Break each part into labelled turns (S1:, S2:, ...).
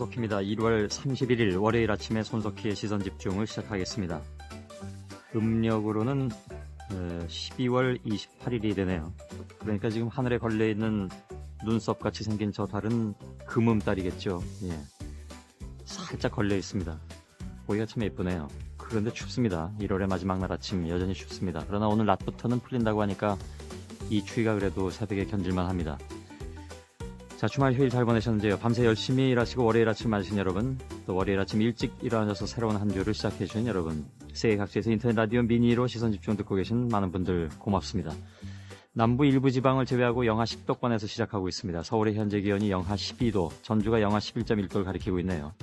S1: 손석희입니다. 1월 31일 월요일 아침에 손석희의 시선집중을 시작하겠습니다. 음력으로는 12월 28일이 되네요. 그러니까 지금 하늘에 걸려있는 눈썹같이 생긴 저 달은 금음달이겠죠. 예. 살짝 걸려있습니다. 보기가 참 예쁘네요. 그런데 춥습니다. 1월의 마지막 날 아침 여전히 춥습니다. 그러나 오늘 낮부터는 풀린다고 하니까 이 추위가 그래도 새벽에 견딜만 합니다. 자, 주말 휴일 잘 보내셨는지요? 밤새 열심히 일하시고 월요일 아침 맞으신 여러분, 또 월요일 아침 일찍 일어나셔서 새로운 한 주를 시작해 주신 여러분, 세계 각지에서 인터넷 라디오 미니로 시선집중 듣고 계신 많은 분들 고맙습니다. 남부 일부 지방을 제외하고 영하 10도권에서 시작하고 있습니다. 서울의 현재 기온이 영하 12도, 전주가 영하 11.1도를 가리키고 있네요.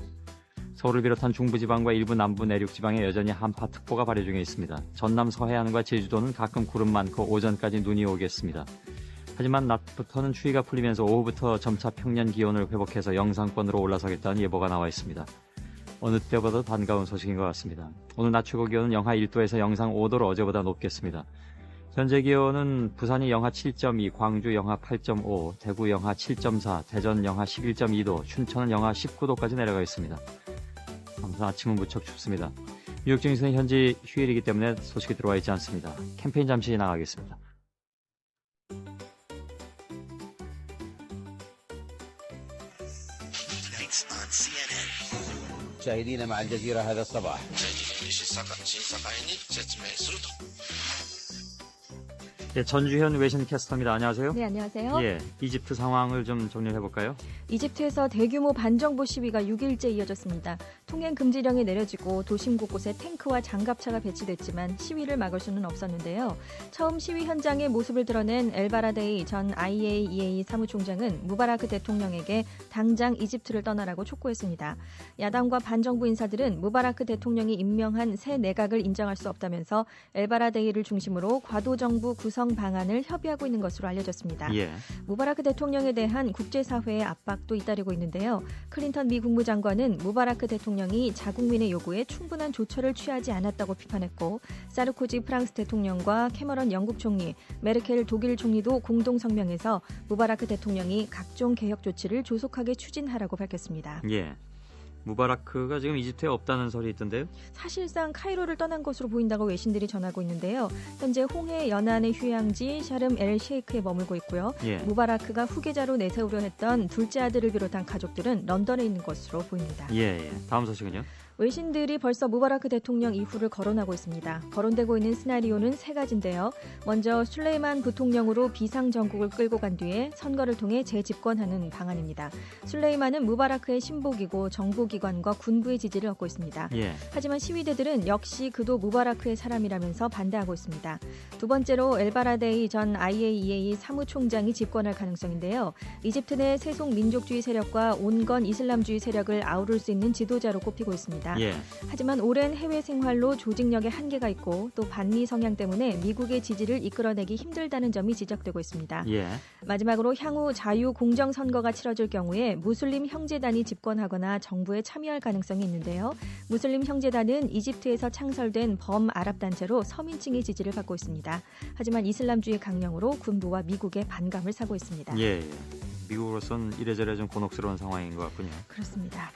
S1: 서울을 비롯한 중부지방과 일부 남부 내륙지방에 여전히 한파특보가 발효 중에 있습니다. 전남 서해안과 제주도는 가끔 구름 많고 오전까지 눈이 오겠습니다. 하지만 낮부터는 추위가 풀리면서 오후부터 점차 평년 기온을 회복해서 영상권으로 올라서겠다는 예보가 나와 있습니다. 어느 때보다 반가운 소식인 것 같습니다. 오늘 낮 최고 기온은 영하 1도에서 영상 5도로 어제보다 높겠습니다. 현재 기온은 부산이 영하 7.2, 광주 영하 8.5, 대구 영하 7.4, 대전 영하 11.2도, 춘천은 영하 19도까지 내려가 있습니다. 아무튼 아침은 무척 춥습니다. 뉴욕 증시는 현지 휴일이기 때문에 소식이 들어와 있지 않습니다. 캠페인 잠시 나가겠습니다.
S2: مشاهدينا مع الجزيرة هذا الصباح.
S1: 네, 전주현 외신캐스터입니다. 안녕하세요.
S3: 네, 안녕하세요.
S1: 예, 이집트 상황을 좀 정리해볼까요?
S3: 이집트에서 대규모 반정부 시위가 6일째 이어졌습니다. 통행 금지령이 내려지고 도심 곳곳에 탱크와 장갑차가 배치됐지만 시위를 막을 수는 없었는데요. 처음 시위 현장의 모습을 드러낸 엘바라데이 전 IAEA 사무총장은 무바라크 대통령에게 당장 이집트를 떠나라고 촉구했습니다. 야당과 반정부 인사들은 무바라크 대통령이 임명한 새 내각을 인정할 수 없다면서 엘바라데이를 중심으로 과도정부 구성 방안을 협의하고 있는 것으로 알려졌습니다.
S1: 예.
S3: 무바라크 대통령에 대한 국제사회의 압박도 잇따르고 있는데요. 클린턴 미 국무장관은 무바라크 대통령이 자국민의 요구에 충분한 조처를 취하지 않았다고 비판했고, 사르코지 프랑스 대통령과 캐머런 영국 총리, 메르켈 독일 총리도 공동 성명에서 무바라크 대통령이 각종 개혁 조치를 조속하게 추진하라고 밝혔습니다.
S1: 예. 무바라크가 지금 이집트에 없다는 설이 있던데요?
S3: 사실상 카이로를 떠난 것으로 보인다고 외신들이 전하고 있는데요. 현재 홍해 연안의 휴양지 샤름 엘 셰이크에 머물고 있고요.
S1: 예.
S3: 무바라크가 후계자로 내세우려 했던 둘째 아들을 비롯한 가족들은 런던에 있는 것으로 보입니다.
S1: 예. 다음 소식은요?
S3: 외신들이 벌써 무바라크 대통령 이후를 거론하고 있습니다. 거론되고 있는 시나리오는 세 가지인데요. 먼저 술레이만 부통령으로 비상정국을 끌고 간 뒤에 선거를 통해 재집권하는 방안입니다. 술레이만은 무바라크의 신복이고 정보기관과 군부의 지지를 얻고 있습니다.
S1: 예.
S3: 하지만 시위대들은 역시 그도 무바라크의 사람이라면서 반대하고 있습니다. 두 번째로 엘바라데이 전 IAEA 사무총장이 집권할 가능성인데요. 이집트 내 세속 민족주의 세력과 온건 이슬람주의 세력을 아우를 수 있는 지도자로 꼽히고 있습니다.
S1: 예.
S3: 하지만 오랜 해외 생활로 조직력에 한계가 있고 또 반미 성향 때문에 미국의 지지를 이끌어내기 힘들다는 점이 지적되고 있습니다.
S1: 예.
S3: 마지막으로 향후 자유 공정 선거가 치러질 경우에 무슬림 형제단이 집권하거나 정부에 참여할 가능성이 있는데요. 무슬림 형제단은 이집트에서 창설된 범아랍 단체로 서민층의 지지를 받고 있습니다. 하지만 이슬람주의 강령으로 군부와 미국의 반감을 사고 있습니다.
S1: 예. 미국으로선 이래저래 좀 곤혹스러운 상황인 것 같군요.
S3: 그렇습니다.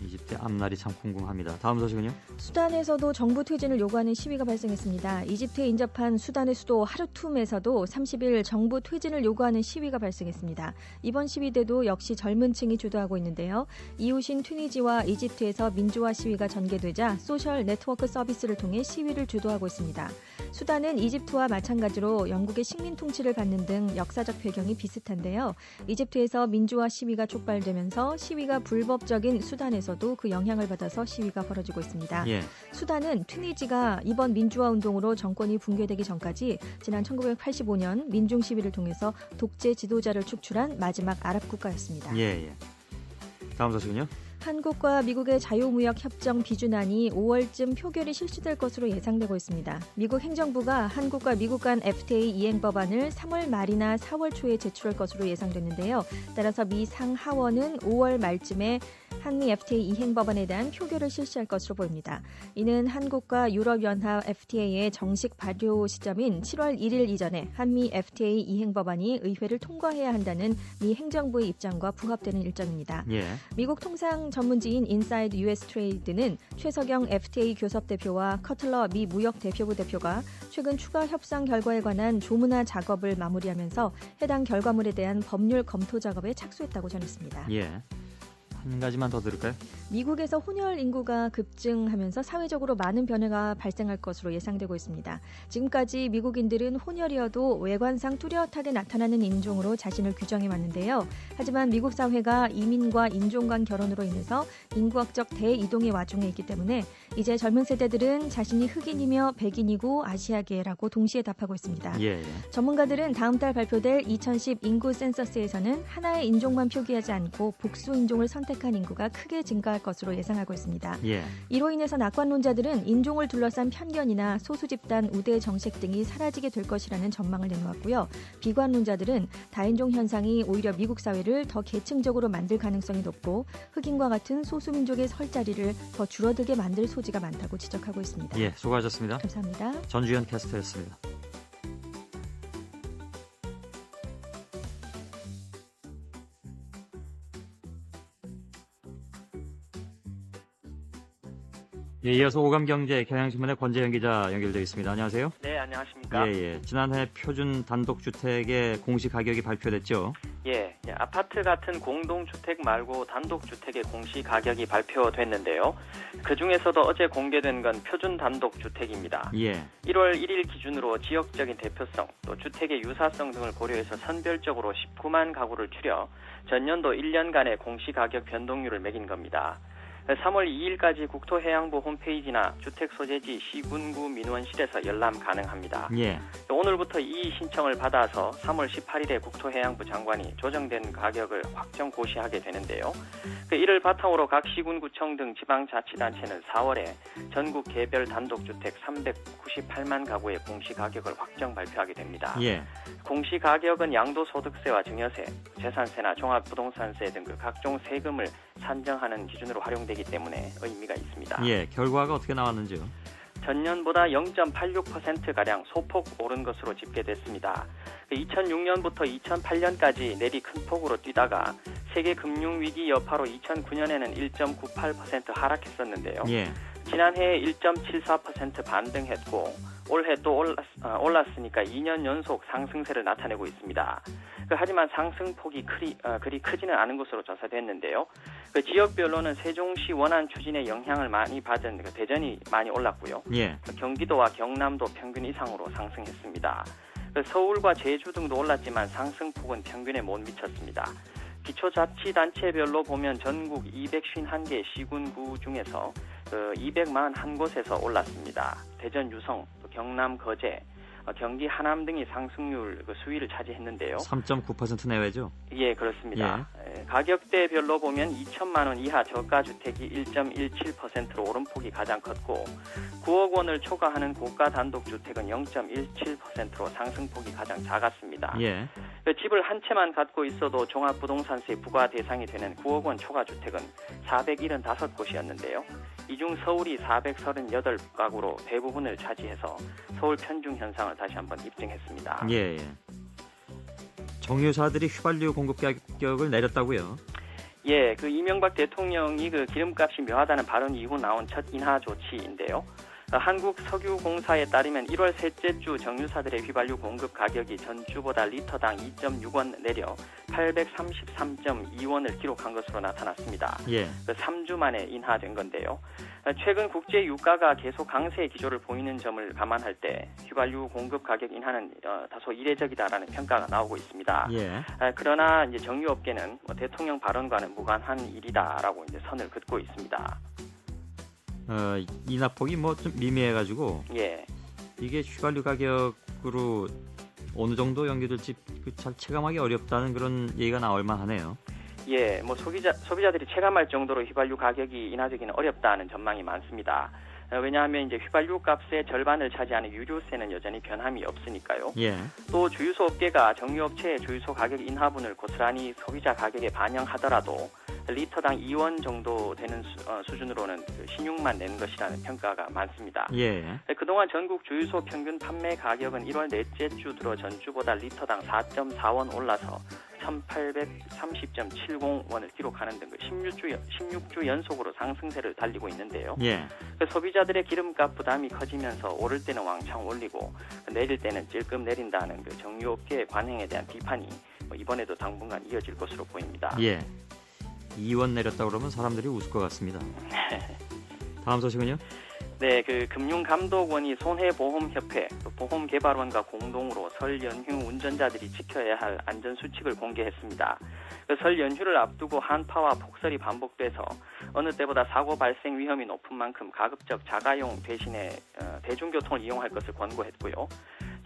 S1: 이집트 앞날이 참 궁금합니다. 다음 소식은요?
S3: 수단에서도 정부 퇴진을 요구하는 시위가 발생했습니다. 이집트에 인접한 수단의 수도 하르툼에서도 30일 정부 퇴진을 요구하는 시위가 발생했습니다. 이번 시위대도 역시 젊은 층이 주도하고 있는데요. 이웃인 튀니지와 이집트에서 민주화 시위가 전개되자 소셜 네트워크 서비스를 통해 시위를 주도하고 있습니다. 수단은 이집트와 마찬가지로 영국의 식민 통치를 받는 등 역사적 배경이 비슷한데요. 이집트에서 민주화 시위가 촉발되면서 시위가 불법적인 수단에서도 그 영향을 받아서 시위가 벌어지고 있습니다.
S1: 예.
S3: 수단은 튀니지가 이번 민주화 운동으로 정권이 붕괴되기 전까지 지난 1985년 민중 시위를 통해서 독재 지도자를 축출한 마지막 아랍 국가였습니다.
S1: 예. 다음 소식은요?
S3: 한국과 미국의 자유무역협정 비준안이 5월쯤 표결이 실시될 것으로 예상되고 있습니다. 미국 행정부가 한국과 미국 간 FTA 이행 법안을 3월 말이나 4월 초에 제출할 것으로 예상됐는데요. 따라서 미 상하원은 5월 말쯤에 한미 FTA 이행 법안에 대한 표결을 실시할 것으로 보입니다. 이는 한국과 유럽연합 FTA의 정식 발효 시점인 7월 1일 이전에 한미 FTA 이행 법안이 의회를 통과해야 한다는 미 행정부의 입장과 부합되는 일정입니다.
S1: 예.
S3: 미국 통상 전문지인 인사이드 US 트레이드는 최석영 FTA 교섭 대표와 커틀러 미 무역 대표부 대표가 최근 추가 협상 결과에 관한 조문화 작업을 마무리하면서 해당 결과물에 대한 법률 검토 작업에 착수했다고 전했습니다.
S1: 예. 한 가지만 더 들을까요?
S3: 미국에서 혼혈 인구가 급증하면서 사회적으로 많은 변화가 발생할 것으로 예상되고 있습니다. 지금까지 미국인들은 혼혈이어도 외관상 뚜렷하게 나타나는 인종으로 자신을 규정해 왔는데요. 하지만 미국 사회가 이민과 인종 간 결혼으로 인해서 인구학적 대이동의 와중에 있기 때문에 이제 젊은 세대들은 자신이 흑인이며 백인이고 아시아계라고 동시에 답하고 있습니다.
S1: 예.
S3: 전문가들은 다음 달 발표될 2010 인구 센서스에서는 하나의 인종만 표기하지 않고 복수 인종을 선택한 인구가 크게 증가할 것으로 예상하고 있습니다.
S1: 예.
S3: 이로 인해서 낙관론자들은 인종을 둘러싼 편견이나 소수 집단 우대 정책 등이 사라지게 될 것이라는 전망을 내놓았고요. 비관론자들은 다인종 현상이 오히려 미국 사회를 더 계층적으로 만들 가능성이 높고 흑인과 같은 소수민족의 설 자리를 더 줄어들게 만들 소지가 많다고 지적하고 있습니다.
S1: 예, 수고하셨습니다.
S3: 감사합니다.
S1: 전주현 캐스터였습니다. 예, 이어서 오감경제 경향신문의 권재현 기자 연결되어 있습니다. 안녕하세요.
S4: 네, 안녕하십니까.
S1: 예. 지난해 표준 단독주택의 공시 가격이 발표됐죠.
S4: 예, 아파트 같은 공동주택 말고 단독주택의 공시 가격이 발표됐는데요. 그중에서도 어제 공개된 건 표준 단독주택입니다.
S1: 예.
S4: 1월 1일 기준으로 지역적인 대표성, 또 주택의 유사성 등을 고려해서 선별적으로 19만 가구를 추려 전년도 1년간의 공시 가격 변동률을 매긴 겁니다. 3월 2일까지 국토해양부 홈페이지나 주택소재지 시군구 민원실에서 열람 가능합니다.
S1: 예.
S4: 오늘부터 이 신청을 받아서 3월 18일에 국토해양부 장관이 조정된 가격을 확정 고시하게 되는데요. 이를 바탕으로 각 시군구청 등 지방자치단체는 4월에 전국 개별 단독주택 398만 가구의 공시가격을 확정 발표하게 됩니다.
S1: 예.
S4: 공시가격은 양도소득세와 증여세, 재산세나 종합부동산세 등 그 각종 세금을 산정하는 기준으로 활용되기 때문에 의미가 있습니다.
S1: 예. 결과가 어떻게 나왔는지요?
S4: 전년보다 0.86%가량 소폭 오른 것으로 집계됐습니다. 2006년부터 2008년까지 내리 큰 폭으로 뛰다가 세계 금융위기 여파로 2009년에는 1.98% 하락했었는데요.
S1: 예.
S4: 지난해에 1.74% 반등했고 올해 또 올랐으니까 2년 연속 상승세를 나타내고 있습니다. 하지만 상승폭이 그리 크지는 않은 것으로 조사됐는데요. 지역별로는 세종시 원안 추진의 영향을 많이 받은 대전이 많이 올랐고요.
S1: 예.
S4: 경기도와 경남도 평균 이상으로 상승했습니다. 서울과 제주 등도 올랐지만 상승폭은 평균에 못 미쳤습니다. 기초자치단체별로 보면 전국 251개 시군구 중에서 241곳에서 올랐습니다. 대전 유성, 경남 거제, 경기 하남 등이 상승률 수위를 차지했는데요.
S1: 3.9% 내외죠?
S4: 예, 그렇습니다. 가격대별로 보면 2천만 원 이하 저가주택이 1.17%로 오름폭이 가장 컸고 9억 원을 초과하는 고가 단독주택은 0.17%로 상승폭이 가장 작았습니다.
S1: 예.
S4: 집을 한 채만 갖고 있어도 종합부동산세 부과 대상이 되는 9억 원 초과주택은 475곳이었는데요. 이 중 서울이 438가구로 대부분을 차지해서 서울 편중 현상을 다시 한번 입증했습니다.
S1: 예. 정유사들이 휘발유 공급 가격을 내렸다고요?
S4: 예, 이명박 대통령이 기름값이 묘하다는 발언 이후 나온 첫 인하 조치인데요. 한국석유공사에 따르면 1월 셋째 주 정유사들의 휘발유 공급 가격이 전주보다 리터당 2.6원 내려 833.2원을 기록한 것으로 나타났습니다.
S1: 예.
S4: 3주 만에 인하된 건데요. 최근 국제 유가가 계속 강세 기조를 보이는 점을 감안할 때 휘발유 공급 가격 인하는 다소 이례적이다라는 평가가 나오고 있습니다.
S1: 예.
S4: 그러나 이제 정유업계는 대통령 발언과는 무관한 일이다라고 이제 선을 긋고 있습니다.
S1: 인하폭이 좀 미미해가지고
S4: 예.
S1: 이게 휘발유 가격으로 어느 정도 연계될지 잘 체감하기 어렵다는 그런 얘기가 나올 만하네요.
S4: 예, 소비자들이 체감할 정도로 휘발유 가격이 인하되기는 어렵다는 전망이 많습니다. 왜냐하면 이제 휘발유 값의 절반을 차지하는 유류세는 여전히 변함이 없으니까요.
S1: 예.
S4: 또 주유소 업계가 정유업체의 주유소 가격 인하분을 고스란히 소비자 가격에 반영하더라도 리터당 2원 정도 되는 수준으로는 그 신용만 내는 것이라는 평가가 많습니다.
S1: 예.
S4: 그동안 전국 주유소 평균 판매 가격은 1월 넷째 주 들어 전주보다 리터당 4.4원 올라서 1,830.70원을 기록하는 등 16주 연속으로 상승세를 달리고 있는데요.
S1: 예.
S4: 소비자들의 기름값 부담이 커지면서 오를 때는 왕창 올리고 내릴 때는 찔끔 내린다는 그 정유업계의 관행에 대한 비판이 이번에도 당분간 이어질 것으로 보입니다.
S1: 예. 2원 내렸다 그러면 사람들이 웃을 것 같습니다. 다음 소식은요?
S4: 네, 그 금융감독원이 손해보험협회, 보험개발원과 공동으로 설 연휴 운전자들이 지켜야 할 안전수칙을 공개했습니다. 설 연휴를 앞두고 한파와 폭설이 반복돼서 어느 때보다 사고 발생 위험이 높은 만큼 가급적 자가용 대신에 대중교통을 이용할 것을 권고했고요.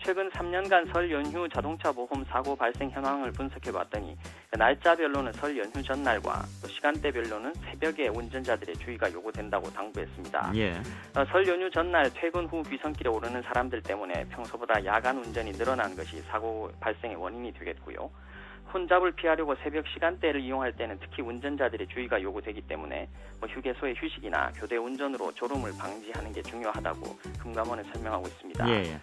S4: 최근 3년간 설 연휴 자동차 보험 사고 발생 현황을 분석해봤더니 날짜별로는 설 연휴 전날과 또 시간대별로는 새벽에 운전자들의 주의가 요구된다고 당부했습니다.
S1: 예.
S4: 설 연휴 전날 퇴근 후 귀성길에 오르는 사람들 때문에 평소보다 야간 운전이 늘어난 것이 사고 발생의 원인이 되겠고요. 혼잡을 피하려고 새벽 시간대를 이용할 때는 특히 운전자들의 주의가 요구되기 때문에 휴게소의 휴식이나 교대 운전으로 졸음을 방지하는 게 중요하다고 금감원은 설명하고 있습니다.
S1: 예.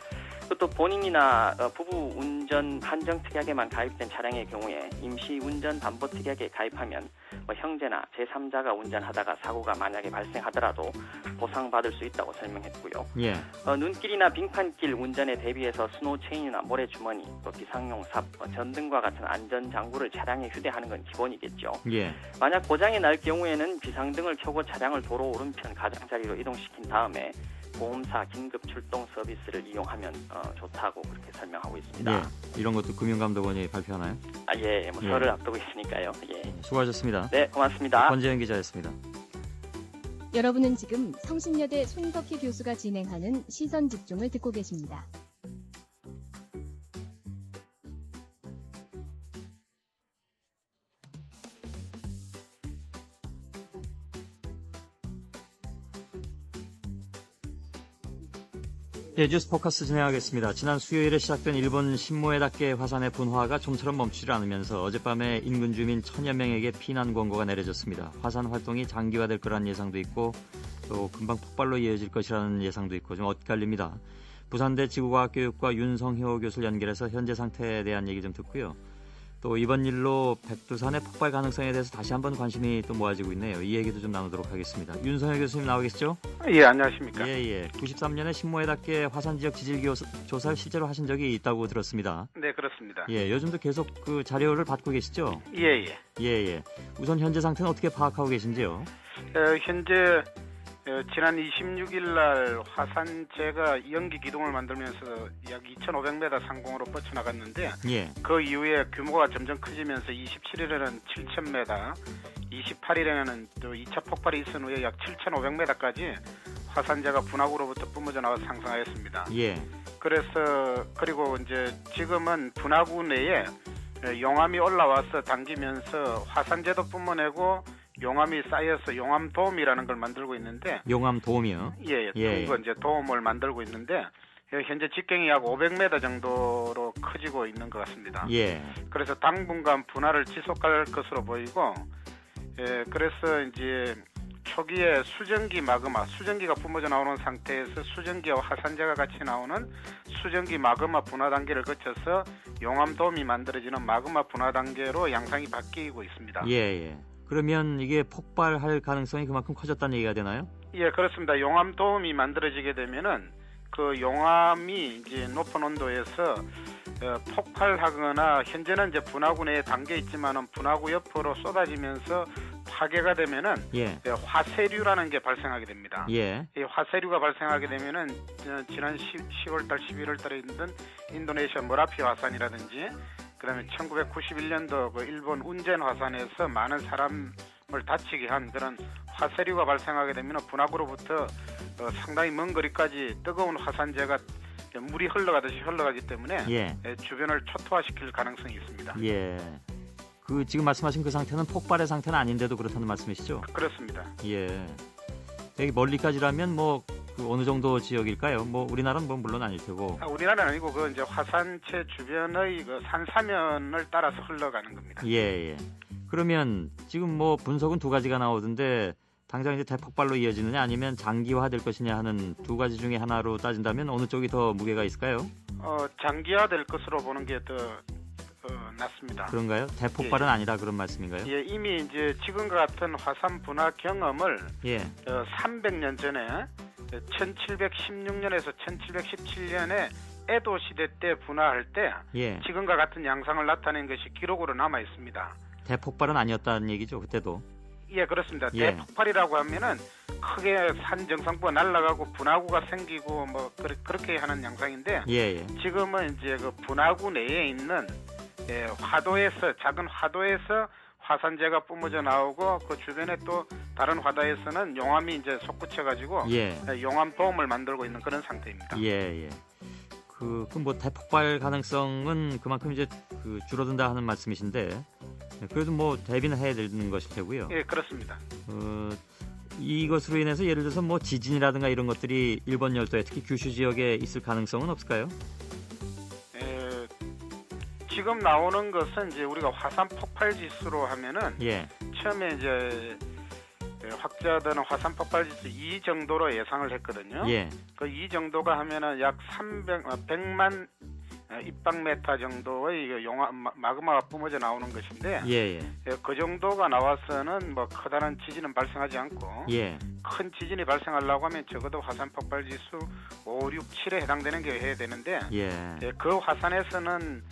S4: 또 본인이나 부부 운전 한정 특약에만 가입된 차량의 경우에 임시 운전 담보 특약에 가입하면 형제나 제3자가 운전하다가 사고가 만약에 발생하더라도 보상받을 수 있다고 설명했고요.
S1: 예.
S4: 눈길이나 빙판길 운전에 대비해서 스노우체인이나 모래주머니, 또 비상용 삽, 전등과 같은 안전장구를 차량에 휴대하는 건 기본이겠죠.
S1: 예.
S4: 만약 고장이 날 경우에는 비상등을 켜고 차량을 도로 오른편 가장자리로 이동시킨 다음에 보험사 긴급 출동 서비스를 이용하면 좋다고 그렇게 설명하고 있습니다.
S1: 예. 이런 것도 금융감독원이 발표하나요?
S4: 예,
S1: 예.
S4: 설을 앞두고 있으니까요. 예.
S1: 수고하셨습니다.
S4: 네, 고맙습니다.
S1: 권재현 기자였습니다.
S5: 여러분은 지금 성신여대 손석희 교수가 진행하는 시선 집중을 듣고 계십니다.
S1: 예, 뉴스 포커스 진행하겠습니다. 지난 수요일에 시작된 일본 신모에다케 화산의 분화가 좀처럼 멈추지 않으면서 어젯밤에 인근 주민 1000여 명에게 피난 권고가 내려졌습니다. 화산 활동이 장기화될 거란 예상도 있고 또 금방 폭발로 이어질 것이라는 예상도 있고 좀 엇갈립니다. 부산대 지구과학교육과 윤성효 교수를 연결해서 현재 상태에 대한 얘기 좀 듣고요. 또 이번 일로 백두산의 폭발 가능성에 대해서 다시 한번 관심이 또 모아지고 있네요. 이 얘기도 좀 나누도록 하겠습니다. 윤성효 교수님 나와 계시죠?
S6: 예, 안녕하십니까.
S1: 예. 93년에 신모에다케 화산 지역 지질 조사를 실제로 하신 적이 있다고 들었습니다.
S6: 네, 그렇습니다.
S1: 예, 요즘도 계속 그 자료를 받고 계시죠?
S6: 예.
S1: 예. 우선 현재 상태는 어떻게 파악하고 계신지요?
S6: 현재 지난 26일 날 화산재가 연기 기둥을 만들면서 약 2,500m 상공으로 뻗쳐나갔는데
S1: 예.
S6: 그 이후에 규모가 점점 커지면서 27일에는 7,000m, 28일에는 또 2차 폭발이 있은 후에 약 7,500m까지 화산재가 분화구로부터 뿜어져 나와 상승하였습니다.
S1: 예.
S6: 그리고 이제 지금은 분화구 내에 용암이 올라와서 당기면서 화산재도 뿜어내고 용암이 쌓여서 용암도움이라는 걸 만들고 있는데
S1: 용암 도움이요?
S6: 예. 이제 도움을 만들고 있는데 현재 직경이 약 500m 정도로 커지고 있는 것 같습니다.
S1: 예.
S6: 그래서 당분간 분화를 지속할 것으로 보이고 그래서 이제 초기에 수증기 마그마, 수증기가 뿜어져 나오는 상태에서 수증기와 화산재가 같이 나오는 수증기 마그마 분화 단계를 거쳐서 용암도움이 만들어지는 마그마 분화 단계로 양상이 바뀌고 있습니다.
S1: 예. 그러면 이게 폭발할 가능성이 그만큼 커졌다는 얘기가 되나요?
S6: 예, 그렇습니다. 용암도움이 만들어지게 되면은 그 용암이 이제 높은 온도에서 폭발하거나 현재는 이제 분화구 내에 담겨 있지만은 분화구 옆으로 쏟아지면서 파괴가 되면은 화쇄류라는 게 발생하게 됩니다.
S1: 예.
S6: 이 화쇄류가 발생하게 되면은 지난 10월달, 11월달에 있던 인도네시아 머라피 화산이라든지 그다음에 1991년도 그 일본 운젠 화산에서 많은 사람을 다치게 한 그런 화쇄류가 발생하게 되면 분화구로부터 상당히 먼 거리까지 뜨거운 화산재가 물이 흘러가듯이 흘러가기 때문에 주변을 초토화시킬 가능성이 있습니다.
S1: 예. 그 지금 말씀하신 그 상태는 폭발의 상태는 아닌데도 그렇다는 말씀이시죠?
S6: 그렇습니다.
S1: 예. 여기 멀리까지라면 뭐 그 어느 정도 지역일까요? 뭐 우리나라는 뭐 물론 아닐 테고.
S6: 우리나라는 아니고 그 이제 화산체 주변의 그 산사면을 따라서 흘러가는 겁니다.
S1: 예, 예. 그러면 지금 뭐 분석은 두 가지가 나오던데 당장 이제 대폭발로 이어지느냐 아니면 장기화될 것이냐 하는 두 가지 중에 하나로 따진다면 어느 쪽이 더 무게가 있을까요?
S6: 장기화될 것으로 보는 게 더 낫습니다.
S1: 그런가요? 대폭발은 아니다 그런 말씀인가요?
S6: 예, 이미 이제 지금과 같은 화산 분화 경험을
S1: 예.
S6: 300년 전에 1716년에서 1717년에 에도 시대 때 분화할 때
S1: 예.
S6: 지금과 같은 양상을 나타낸 것이 기록으로 남아 있습니다.
S1: 대폭발은 아니었다는 얘기죠 그때도.
S6: 예, 그렇습니다.
S1: 예.
S6: 대폭발이라고 하면은 크게 산 정상부가 날아가고 분화구가 생기고 뭐 그렇게 하는 양상인데
S1: 예, 예.
S6: 지금은 이제 그 분화구 내에 있는 화도에서 작은 화도에서 화산재가 뿜어져 나오고 그 주변에 또 다른 화도에서는 용암이 이제 솟구쳐 가지고
S1: 예.
S6: 용암 도움을 만들고 있는 그런 상태입니다.
S1: 예, 예. 그 뭐 대폭발 가능성은 그만큼 이제 그 줄어든다 하는 말씀이신데 그래도 뭐 대비는 해야 되는 것일 테고요.
S6: 예, 그렇습니다.
S1: 이것으로 인해서 예를 들어서 뭐 지진이라든가 이런 것들이 일본 열도에 특히 규슈 지역에 있을 가능성은 없을까요?
S6: 지금 나오는 것은 이제 우리가 화산 폭발 지수로 하면은
S1: 예.
S6: 처음에 이제 확자되는 화산 폭발 지수 2 정도로 예상을 했거든요.
S1: 예.
S6: 그 2 정도가 하면은 약 100만 입방메타 정도의 용암 마그마가 뿜어져 나오는 것인데
S1: 예,
S6: 그 정도가 나와서는 뭐 커다란 지진은 발생하지 않고
S1: 예.
S6: 큰 지진이 발생하려고 하면 적어도 화산 폭발 지수 5, 6, 7에 해당되는 게 해야 되는데
S1: 예.
S6: 그 화산에서는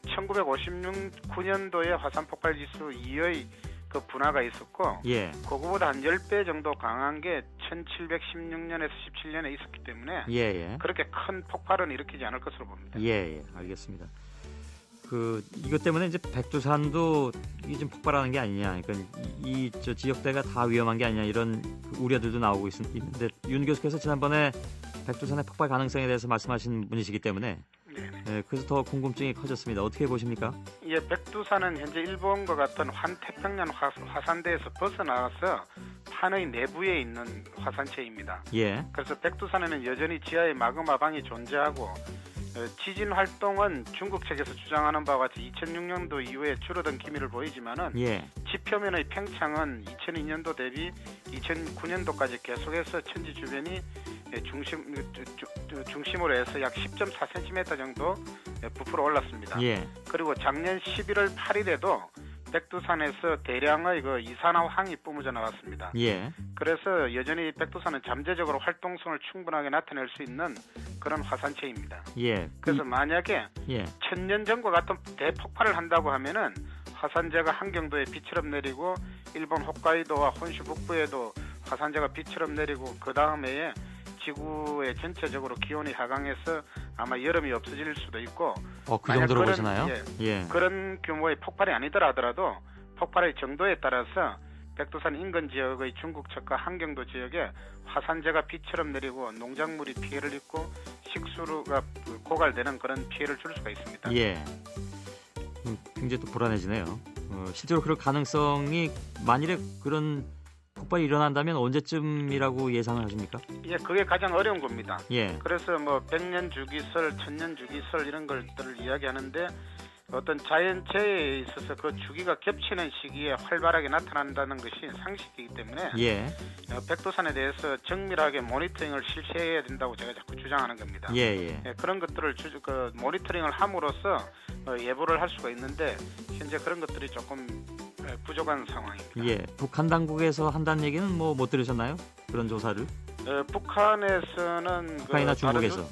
S6: 1959년도에 화산 폭발 지수 2의 그 분화가 있었고
S1: 예.
S6: 그거보다 한 10배 정도 강한 게 1716년에서 17년에 있었기 때문에
S1: 예, 예.
S6: 그렇게 큰 폭발은 일으키지 않을 것으로 봅니다.
S1: 예, 예. 알겠습니다. 이것 때문에 이제 백두산도 이게 좀 폭발하는 게 아니냐. 그러니까 저 지역대가 다 위험한 게 아니냐 이런 우려들도 나오고 있는데 윤 교수께서 지난번에 백두산의 폭발 가능성에 대해서 말씀하신 분이시기 때문에 그래서 더 궁금증이 커졌습니다. 어떻게 보십니까?
S6: 예, 백두산은 현재 일본과 같은 환태평양 화산대에서 벗어나서 판의 내부에 있는 화산체입니다.
S1: 예.
S6: 그래서 백두산에는 여전히 지하에 마그마방이 존재하고 지진 활동은 중국 측에서 주장하는 바와 같이 2006년도 이후에 줄어든 기미를 보이지만은
S1: 예.
S6: 지표면의 팽창은 2002년도 대비 2009년도까지 계속해서 천지 주변이 중심으로 해서 약 10.4cm 정도 부풀어 올랐습니다.
S1: 예.
S6: 그리고 작년 11월 8일에도 백두산에서 대량의 그 이산화황이 뿜어져 나왔습니다.
S1: 예.
S6: 그래서 여전히 백두산은 잠재적으로 활동성을 충분하게 나타낼 수 있는 그런 화산체입니다.
S1: 예.
S6: 그래서 만약에
S1: 예.
S6: 1000년 전과 같은 대폭발을 한다고 하면은 화산재가 한경도에 비처럼 내리고 일본 호카이도와 혼슈 북부에도 화산재가 비처럼 내리고 그 다음 해에 지구의 전체적으로 기온이 하강해서 아마 여름이 없어질 수도 있고
S1: 그 정도로
S6: 그런,
S1: 보시나요? 예.
S6: 그런 규모의 폭발이 아니더라 하더라도 폭발의 정도에 따라서 백두산 인근 지역의 중국 측과 한경도 지역에 화산재가 비처럼 내리고 농작물이 피해를 입고 식수가 고갈되는 그런 피해를 줄 수가 있습니다.
S1: 예. 굉장히 또 불안해지네요. 실제로 그럴 가능성이 만일에 그런 폭발이 일어난다면 언제쯤이라고 예상을 하십니까?
S6: 예, 그게 가장 어려운 겁니다.
S1: 예.
S6: 그래서 뭐 100년 주기설, 1000년 주기설 이런 것들을 이야기하는데 어떤 자연재해에 있어서 그 주기가 겹치는 시기에 활발하게 나타난다는 것이 상식이기 때문에
S1: 예.
S6: 백두산에 대해서 정밀하게 모니터링을 실시해야 된다고 제가 자꾸 주장하는 겁니다.
S1: 예.
S6: 그런 것들을 모니터링을 함으로써 예보를 할 수가 있는데 현재 그런 것들이 조금 부족한 상황입니다.
S1: 예. 북한 당국에서 한다는 얘기는 뭐 못 들으셨나요? 그런 조사를?
S6: 북한에서는
S1: 북한이나 중국에서.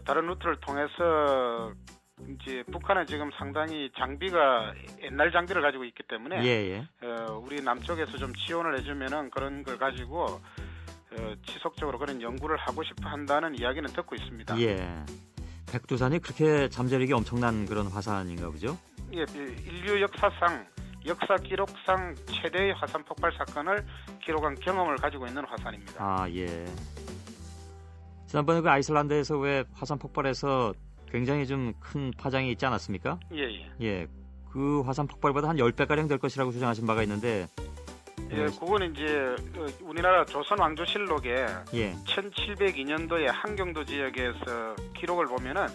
S6: 다른 루트를 통해서 이제 북한은 지금 상당히 장비가 옛날 장비를 가지고 있기 때문에
S1: 예.
S6: 우리 남쪽에서 좀 지원을 해주면은 그런 걸 가지고 지속적으로 그런 연구를 하고 싶어 한다는 이야기는 듣고 있습니다.
S1: 예. 백두산이 그렇게 잠재력이 엄청난 그런 화산인가 보죠?
S6: 예, 인류 역사상 역사 기록상 최대의 화산 폭발 사건을 기록한 경험을 가지고 있는 화산입니다.
S1: 아, 예. 지난번에 그 아이슬란드에서 왜 화산 폭발해서 굉장히 좀 큰 파장이 있지 않았습니까?
S6: 예.
S1: 예. 그 화산 폭발보다 한 10배가량 될 것이라고 주장하신 바가 있는데
S6: 예, 그거는 이제 우리나라 조선 왕조실록에
S1: 예.
S6: 1702년도에 한경도 지역에서 기록을 보면은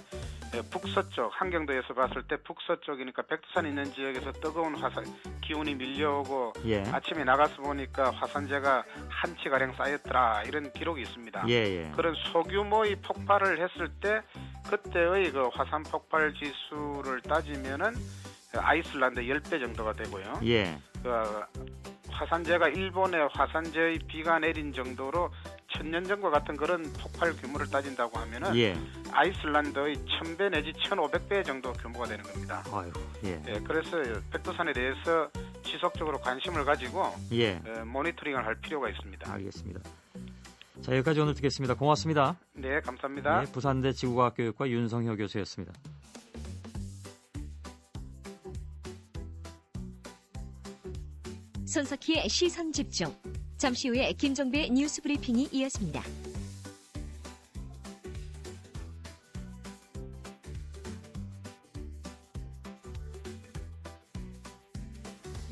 S6: 북서쪽 한경도에서 봤을 때 북서쪽이니까 백두산 있는 지역에서 뜨거운 화산 기운이 밀려오고
S1: 예.
S6: 아침에 나가서 보니까 화산재가 한 치가량 쌓였더라 이런 기록이 있습니다.
S1: 예, 예.
S6: 그런 소규모의 폭발을 했을 때 그때의 그 화산 폭발 지수를 따지면은 아이슬란드 10배 정도가 되고요.
S1: 예.
S6: 그 화산재가 일본의 화산재의 비가 내린 정도로 1000년 전과 같은 그런 폭발 규모를 따진다고 하면은
S1: 예.
S6: 아이슬란드의 1000배 내지 1500배 정도 규모가 되는 겁니다.
S1: 아유. 예.
S6: 예, 그래서 백두산에 대해서 지속적으로 관심을 가지고
S1: 예.
S6: 모니터링을 할 필요가 있습니다.
S1: 알겠습니다. 자, 여기까지 오늘 듣겠습니다. 고맙습니다.
S6: 네, 감사합니다.
S1: 네, 부산대 지구과학교육과 윤성효 교수였습니다.
S7: 손석희의 시선 집중. 잠시 후에 김종배의 뉴스 브리핑이 이어집니다.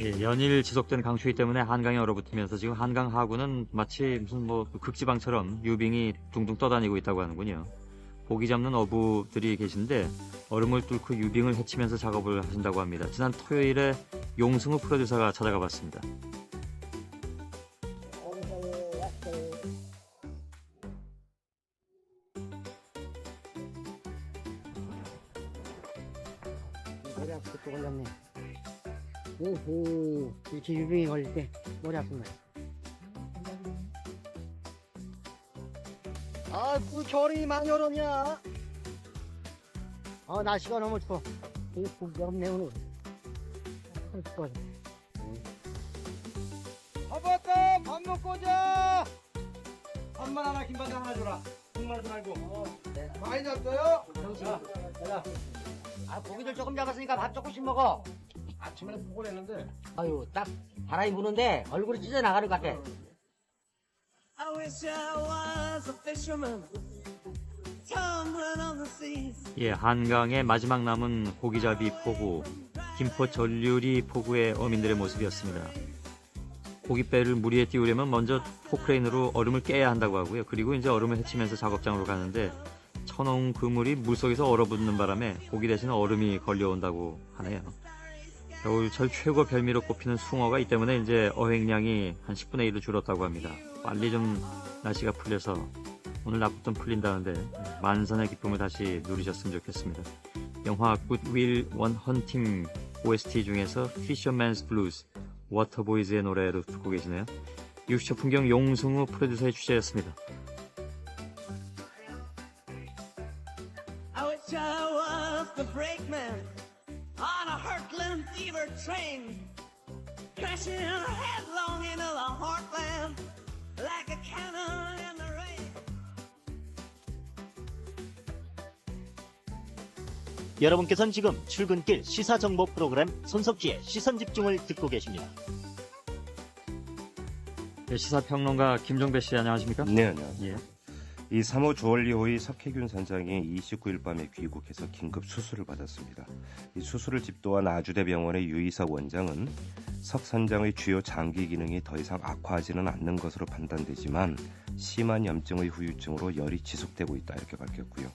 S1: 예, 연일 지속된 강추위 때문에 한강이 얼어붙으면서 지금 한강 하구는 마치 무슨 뭐 극지방처럼 유빙이 둥둥 떠다니고 있다고 하는군요. 고기 잡는 어부들이 계신데 얼음을 뚫고 유빙을 헤치면서 작업을 하신다고 합니다. 지난 토요일에 용승우 프로듀서가 찾아가 봤습니다.
S8: 머리 아프게 또 걸렸네. 오호, 이렇게 유병이 걸릴 때 머리 아픈 거야. 아, 그 겨울이 많이 얼었냐? 날씨가 너무 추워. 고기가 없네, 오늘.
S9: 아빠가 밥 먹고 자. 밥만 하나 김반장 하나 줘라. 국만 말고.
S8: 네.
S9: 많이 잡어요?
S8: 고기들 조금 잡았으니까 밥 조금씩 먹어.
S9: 아침에 포골했는데.
S8: 아유, 딱 바람이 부는데 얼굴이 찢어 나가는 것 같아.
S10: I wish I was a fisherman tumbling on the seas.
S1: 예, 한강의 마지막 남은 고기잡이 포구, 김포 전류리 포구의 어민들의 모습이었습니다. 고깃배를 물 위에 띄우려면 먼저 포크레인으로 얼음을 깨야 한다고 하고요. 그리고 이제 얼음을 헤치면서 작업장으로 가는데 쳐놓은 그물이 물속에서 얼어붙는 바람에 고기 대신 얼음이 걸려온다고 하네요. 겨울철 최고 별미로 꼽히는 숭어가 이 때문에 이제 어획량이 한 10분의 1로 줄었다고 합니다. 빨리 좀 날씨가 풀려서 오늘 낮부터 풀린다는데 만선의 기쁨을 다시 누리셨으면 좋겠습니다. 영화 굿윌 원 헌팅 OST 중에서 Fisherman's Blues, 워터보이즈의 노래로 듣고 계시네요. 60초 풍경 용승우 프로듀서의 취재였습니다.
S10: I wish I was the brakeman on a hurtling fever train, crashing headlong into the heartland like a cannon in the rain.
S11: 여러분께서는 지금 출근길 시사정보 프로그램 손석희의 시선집중을 듣고 계십니다.
S1: 네, 시사평론가 김종배 씨 안녕하십니까?
S12: 네, 안녕하세요.
S1: 예.
S12: 이 3호 주얼리호의 석혜균 선장이 29일 밤에 귀국해서 긴급 수술을 받았습니다. 이 수술을 집도한 아주대병원의 유이석 원장은 석 선장의 주요 장기 기능이 더 이상 악화하지는 않는 것으로 판단되지만 심한 염증의 후유증으로 열이 지속되고 있다 이렇게 밝혔고요.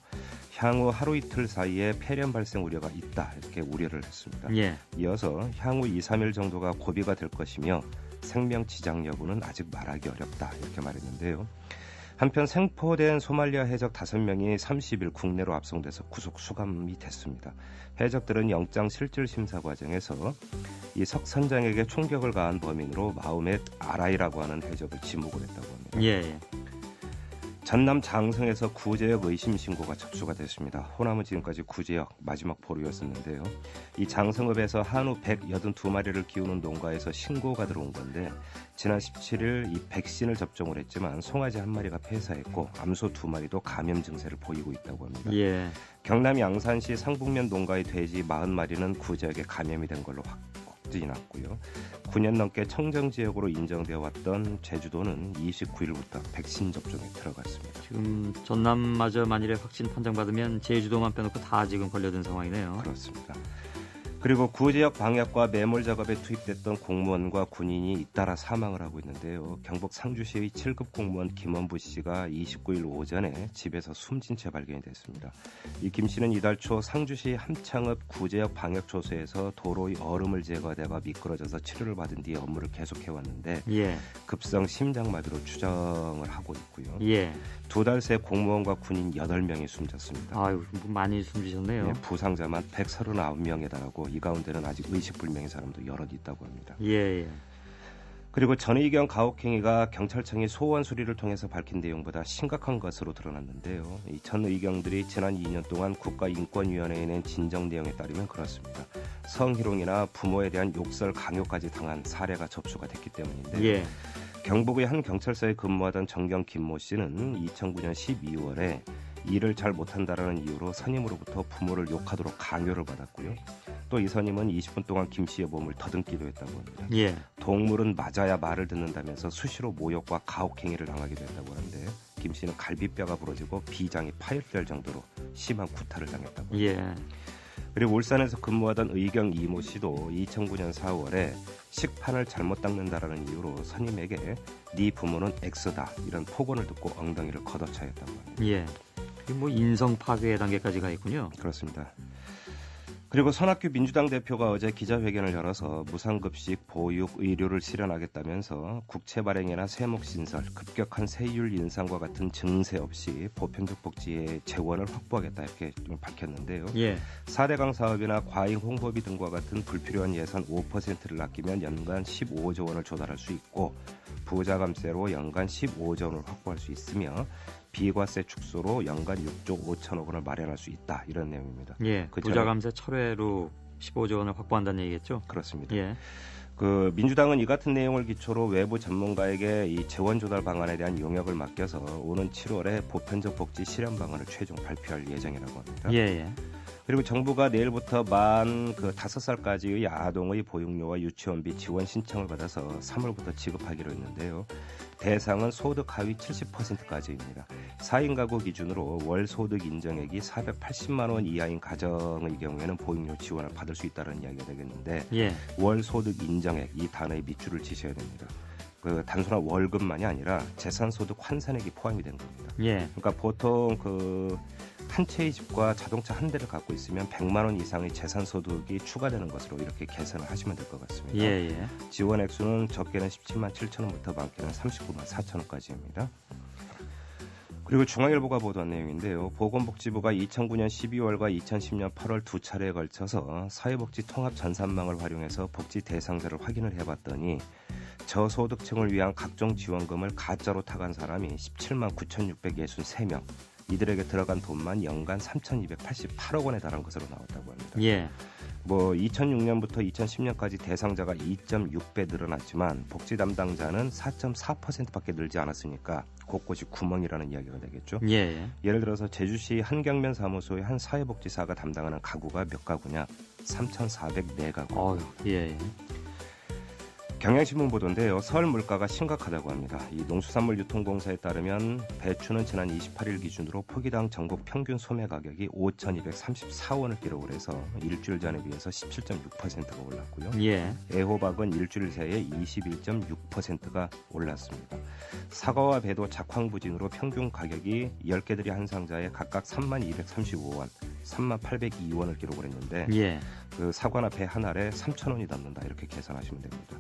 S12: 향후 하루 이틀 사이에 폐렴 발생 우려가 있다 이렇게 우려를 했습니다.
S1: 예.
S12: 이어서 향후 2, 3일 정도가 고비가 될 것이며 생명 지장 여부는 아직 말하기 어렵다 이렇게 말했는데요. 한편 생포된 소말리아 해적 5명이 30일 국내로 압송돼서 구속 수감이 됐습니다. 해적들은 영장 실질 심사 과정에서 이 석 선장에게 총격을 가한 범인으로 마우멧 아라이라고 하는 해적을 지목을 했다고 합니다.
S1: 예.
S12: 전남 장성에서 구제역 의심 신고가 접수가 됐습니다. 호남은 지금까지 구제역 마지막 보루였었는데요. 이 장성읍에서 한우 182마리를 키우는 농가에서 신고가 들어온 건데 지난 17일 이 백신을 접종을 했지만 송아지 1마리가 폐사했고 암소 2마리도 감염 증세를 보이고 있다고 합니다.
S1: 예.
S12: 경남 양산시 상북면 농가의 돼지 40마리는 구제역에 감염이 된 걸로 확진이 났고요. 9년 넘게 청정지역으로 인정되어 왔던 제주도는 29일부터 백신 접종에 들어갔습니다.
S1: 지금 전남마저 만일에 확진 판정받으면 제주도만 빼놓고 다 지금 걸려든 상황이네요.
S12: 그렇습니다. 그리고 구제역 방역과 매몰 작업에 투입됐던 공무원과 군인이 잇따라 사망을 하고 있는데요. 경북 상주시의 7급 공무원 김원부 씨가 29일 오전에 집에서 숨진 채 발견이 됐습니다. 이 김 씨는 이달 초 상주시 함창읍 구제역 방역초소에서 도로의 얼음을 제거하다가 미끄러져서 치료를 받은 뒤에 업무를 계속해왔는데
S1: 예.
S12: 급성 심장마비로 추정을 하고 있고요.
S1: 예.
S12: 2달 새 공무원과 군인 8명이 숨졌습니다.
S1: 아유, 뭐 많이 숨지셨네요.
S12: 네, 부상자만 139명에 달하고 이 가운데는 아직 의식불명의 사람도 여럿 있다고 합니다.
S1: 예, 예.
S12: 그리고 전의경 가혹행위가 경찰청이 소원 수리를 통해서 밝힌 내용보다 심각한 것으로 드러났는데요. 이 전 의경들이 지난 2년 동안 국가인권위원회에 낸 진정 내용에 따르면 그렇습니다. 성희롱이나 부모에 대한 욕설, 강요까지 당한 사례가 접수가 됐기 때문인데
S1: 예.
S12: 경북의 한 경찰서에 근무하던 정경 김모 씨는 2009년 12월에 일을 잘 못한다라는 이유로 선임으로부터 부모를 욕하도록 강요를 받았고요. 또 이 선임은 20분 동안 김 씨의 몸을 더듬기도 했다고 합니다.
S1: 예.
S12: 동물은 맞아야 말을 듣는다면서 수시로 모욕과 가혹행위를 당하기도 했다고 하는데 김 씨는 갈비뼈가 부러지고 비장이 파열될 정도로 심한 구타를 당했다고 합니다.
S1: 예.
S12: 그리고 울산에서 근무하던 의경 이모 씨도 2009년 4월에 식판을 잘못 닦는다라는 이유로 선임에게 네 부모는 X다 이런 폭언을 듣고 엉덩이를 걷어차였다고 합니다.
S1: 예. 뭐 인성 파괴 단계까지 가 있군요.
S12: 그렇습니다. 그리고 손학규 민주당 대표가 어제 기자회견을 열어서 무상급식, 보육, 의료를 실현하겠다면서 국채 발행이나 세목 신설, 급격한 세율 인상과 같은 증세 없이 보편적 복지의 재원을 확보하겠다 이렇게 좀 밝혔는데요.
S1: 예.
S12: 4대강 사업이나 과잉 홍보비 등과 같은 불필요한 예산 5%를 아끼면 연간 15조 원을 조달할 수 있고 부자 감세로 연간 15조 원을 확보할 수 있으며 비과세 축소로 연간 6조 5천억 원을 마련할 수 있다. 이런 내용입니다.
S1: 예. 부자 감세 철회로 15조 원을 확보한다는 얘기겠죠?
S12: 그렇습니다.
S1: 예.
S12: 그 민주당은 이 같은 내용을 기초로 외부 전문가에게 이 재원 조달 방안에 대한 용역을 맡겨서 오는 7월에 보편적 복지 실현 방안을 최종 발표할 예정이라고 합니다.
S1: 예, 예.
S12: 그리고 정부가 내일부터 만 5살까지의 아동의 보육료와 유치원비 지원 신청을 받아서 3월부터 지급하기로 했는데요. 대상은 소득 하위 70%까지입니다. 4인 가구 기준으로 월 소득 인정액이 480만 원 이하인 가정의 경우에는 보육료 지원을 받을 수 있다는 이야기가 되겠는데
S1: 예.
S12: 월 소득 인정액 이 단어에 밑줄을 치셔야 됩니다. 그 단순한 월급만이 아니라 재산소득 환산액이 포함이 된 겁니다.
S1: 예.
S12: 그러니까 보통 한 채의 집과 자동차 한 대를 갖고 있으면 100만 원 이상의 재산소득이 추가되는 것으로 이렇게 계산을 하시면 될 것 같습니다.
S1: 예, 예.
S12: 지원 액수는 적게는 17만 7천 원부터 많게는 39만 4천 원까지입니다. 그리고 중앙일보가 보도한 내용인데요. 보건복지부가 2009년 12월과 2010년 8월 두 차례에 걸쳐서 사회복지 통합 전산망을 활용해서 복지 대상자를 확인을 해봤더니 저소득층을 위한 각종 지원금을 가짜로 타간 사람이 17만 9,663명. 이들에게 들어간 돈만 연간 3,288억 원에 달한 것으로 나왔다고 합니다.
S1: 예.
S12: 2006년부터 2010년까지 대상자가 2.6배 늘어났지만 복지 담당자는 4.4%밖에 늘지 않았으니까 곳곳이 구멍이라는 이야기가 되겠죠.
S1: 예.
S12: 예를 들어서 제주시 한경면 사무소의 한 사회복지사가 담당하는 가구가 몇 가구냐? 3,404가구.
S1: 예.
S12: 경향신문 보도인데요. 서울 물가가 심각하다고 합니다. 이 농수산물 유통공사에 따르면 배추는 지난 28일 기준으로 포기당 전국 평균 소매 가격이 5,234원을 기록을 해서 일주일 전에 비해서 17.6%가 올랐고요.
S1: 예.
S12: 애호박은 일주일 새에 21.6%가 올랐습니다. 사과와 배도 작황부진으로 평균 가격이 10개들이 한 상자에 각각 3235원, 3802원을 기록을 했는데
S1: 예.
S12: 그 사과나 배 한 알에 3,000원이 남는다 이렇게 계산하시면 됩니다.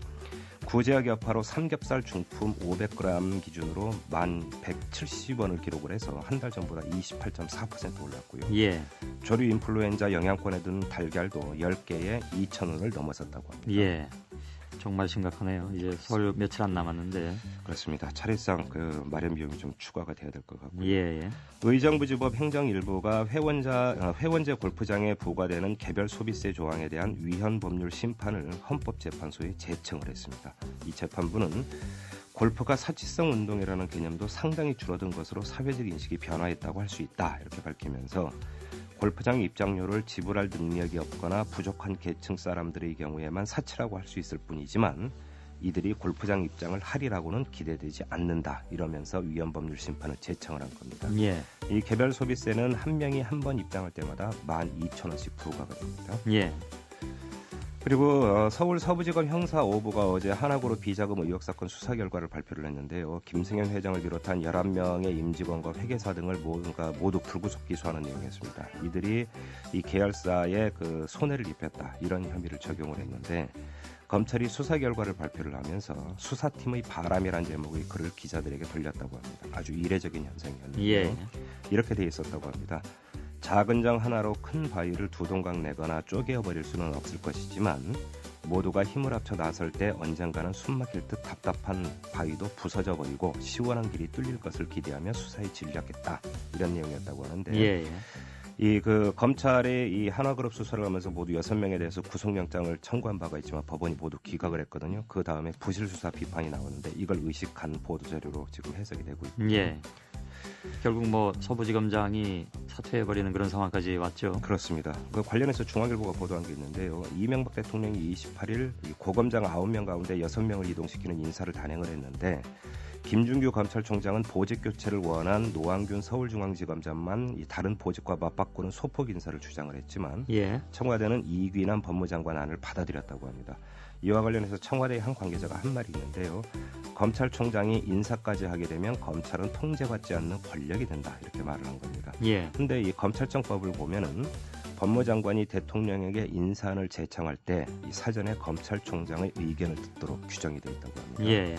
S12: 구제역 여파로 삼겹살 중품 500g 기준으로 1,170원을 기록을 해서 한 달 전보다 28.4% 올랐고요.
S1: 예.
S12: 조류 인플루엔자 영양권에 든 달걀도 10개에 2,000원을 넘어섰다고 합니다.
S1: 예. 정말 심각하네요. 이제 설 며칠 안 남았는데.
S12: 그렇습니다. 차례상 마련 비용이 좀 추가가 돼야 될 것 같고요.
S1: 예.
S12: 의정부지법 행정일부가 회원제 골프장에 부과되는 개별 소비세 조항에 대한 위헌 법률 심판을 헌법재판소에 제청을 했습니다. 이 재판부는 골프가 사치성 운동이라는 개념도 상당히 줄어든 것으로 사회적 인식이 변화했다고 할 수 있다 이렇게 밝히면서 골프장 입장료를 지불할 능력이 없거나 부족한 계층 사람들의 경우에만 사치라고 할 수 있을 뿐이지만 이들이 골프장 입장을 하리라고는 기대되지 않는다 이러면서 위헌 법률 심판을 제청을 한 겁니다.
S1: 예.
S12: 이 개별 소비세는 한 명이 한 번 입장할 때마다 12,000원씩 부과가 됩니다.
S1: 예.
S12: 그리고 서울 서부지검 형사 5부가 어제 하나그룹 비자금 의혹 사건 수사 결과를 발표를 했는데요. 김승현 회장을 비롯한 11명의 임직원과 회계사 등을 모두 불구속 기소하는 내용이었습니다. 이들이 이 계열사에 그 손해를 입혔다 이런 혐의를 적용을 했는데 검찰이 수사 결과를 발표를 하면서 수사팀의 바람이라는 제목의 글을 기자들에게 돌렸다고 합니다. 아주 이례적인 현상이었는데요.
S1: 예.
S12: 이렇게 돼 있었다고 합니다. 작은 정 하나로 큰 바위를 두 동강 내거나 쪼개어버릴 수는 없을 것이지만 모두가 힘을 합쳐 나설 때 언젠가는 숨막힐 듯 답답한 바위도 부서져 버리고 시원한 길이 뚫릴 것을 기대하며 수사에 진력했다 이런 내용이었다고 하는데
S1: 예.
S12: 이 그 검찰이 이 하나그룹 수사를 하면서 모두 6명에 대해서 구속영장을 청구한 바가 있지만 법원이 모두 기각을 했거든요. 그 다음에 부실 수사 비판이 나오는데 이걸 의식한 보도 자료로 지금 해석이 되고 있고.
S1: 예. 결국 뭐 서부지검장이 사퇴해버리는 그런 상황까지 왔죠.
S12: 그렇습니다. 그 관련해서 중앙일보가 보도한 게 있는데요. 이명박 대통령이 28일 고검장 9명 가운데 6명을 이동시키는 인사를 단행을 했는데 김준규 검찰총장은 보직 교체를 원한 노항균 서울중앙지검장만 이 다른 보직과 맞바꾸는 소폭 인사를 주장을 했지만
S1: 예.
S12: 청와대는 이귀남 법무장관 안을 받아들였다고 합니다. 이와 관련해서 청와대의 한 관계자가 한 말이 있는데요. 검찰총장이 인사까지 하게 되면 검찰은 통제받지 않는 권력이 된다 이렇게 말을 한 겁니다.
S1: 예.
S12: 근데 이 검찰청법을 보면은 법무장관이 대통령에게 인사안을 제청할 때 이 사전에 검찰총장의 의견을 듣도록 규정이 되어 있다고 합니다.
S1: 예.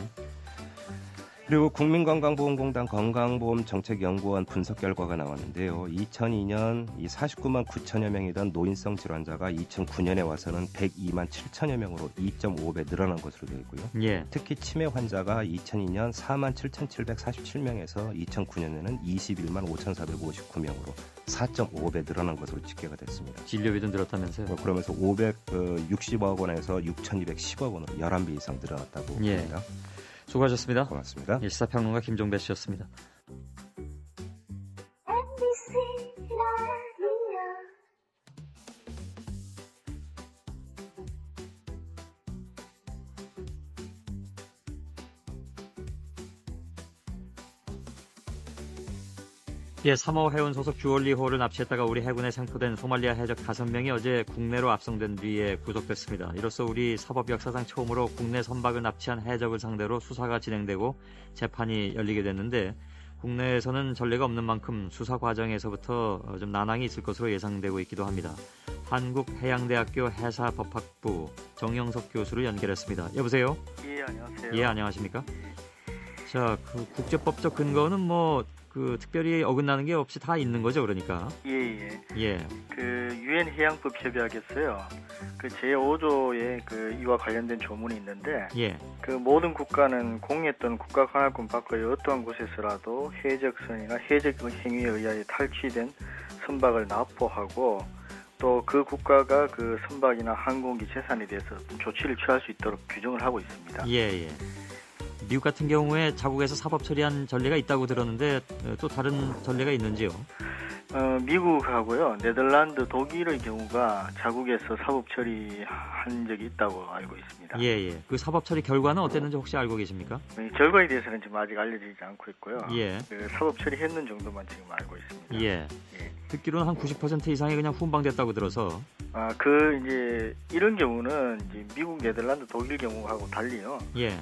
S12: 그리고 국민건강보험공단 건강보험정책연구원 분석 결과가 나왔는데요. 2002년 이 49만 9천여 명이던 노인성 질환자가 2009년에 와서는 102만 7천여 명으로 2.5배 늘어난 것으로 되어 있고요.
S1: 예.
S12: 특히 치매 환자가 2002년 4만 7,747명에서 2009년에는 21만 5,459명으로 4.5배 늘어난 것으로 집계가 됐습니다.
S1: 진료비도 늘었다면서요?
S12: 그러면서 560억 원에서 6,210억 원으로 11배 이상 늘어났다고
S1: 예.
S12: 합니다.
S1: 수고하셨습니다.
S12: 고맙습니다.
S1: 예, 시사평론가 김종배 씨였습니다. 예, 3호 해운 소속 주얼리호를 납치했다가 우리 해군에 생포된 소말리아 해적 5명이 어제 국내로 압송된 뒤에 구속됐습니다. 이로써 우리 사법 역사상 처음으로 국내 선박을 납치한 해적을 상대로 수사가 진행되고 재판이 열리게 됐는데 국내에서는 전례가 없는 만큼 수사 과정에서부터 좀 난항이 있을 것으로 예상되고 있기도 합니다. 한국해양대학교 해사법학부 정영석 교수를 연결했습니다. 여보세요?
S13: 예, 안녕하세요.
S1: 예, 안녕하십니까? 자, 그 국제법적 근거는 뭐 그 특별히 어긋나는 게 없이 다 있는 거죠, 그러니까.
S13: 예.
S1: 예.
S13: 그 유엔 해양법 협약에서요. 그 제5조에 그 이와 관련된 조문이 있는데
S1: 예.
S13: 그 모든 국가는 공예 또는 국가 관할권 밖의 어떠한 곳에서라도 해적선이나 해적 행위에 의하여 탈취된 선박을 납포하고 또 그 국가가 그 선박이나 항공기 재산에 대해서 조치를 취할 수 있도록 규정을 하고 있습니다.
S1: 예. 미국 같은 경우에 자국에서 사법 처리한 전례가 있다고 들었는데 또 다른 전례가 있는지요?
S13: 미국하고요, 네덜란드, 독일의 경우가 자국에서 사법 처리한 적이 있다고 알고 있습니다.
S1: 예. 그 사법 처리 결과는 어땠는지 혹시 알고 계십니까?
S13: 결과에 대해서는 지금 아직 알려지지 않고 있고요.
S1: 예.
S13: 그 사법 처리했는 정도만 지금 알고 있습니다.
S1: 예. 듣기로는 한 90% 이상이 그냥 훈방됐다고 들어서.
S13: 이제 이런 경우는 이제 미국, 네덜란드, 독일 경우하고 달리요.
S1: 예.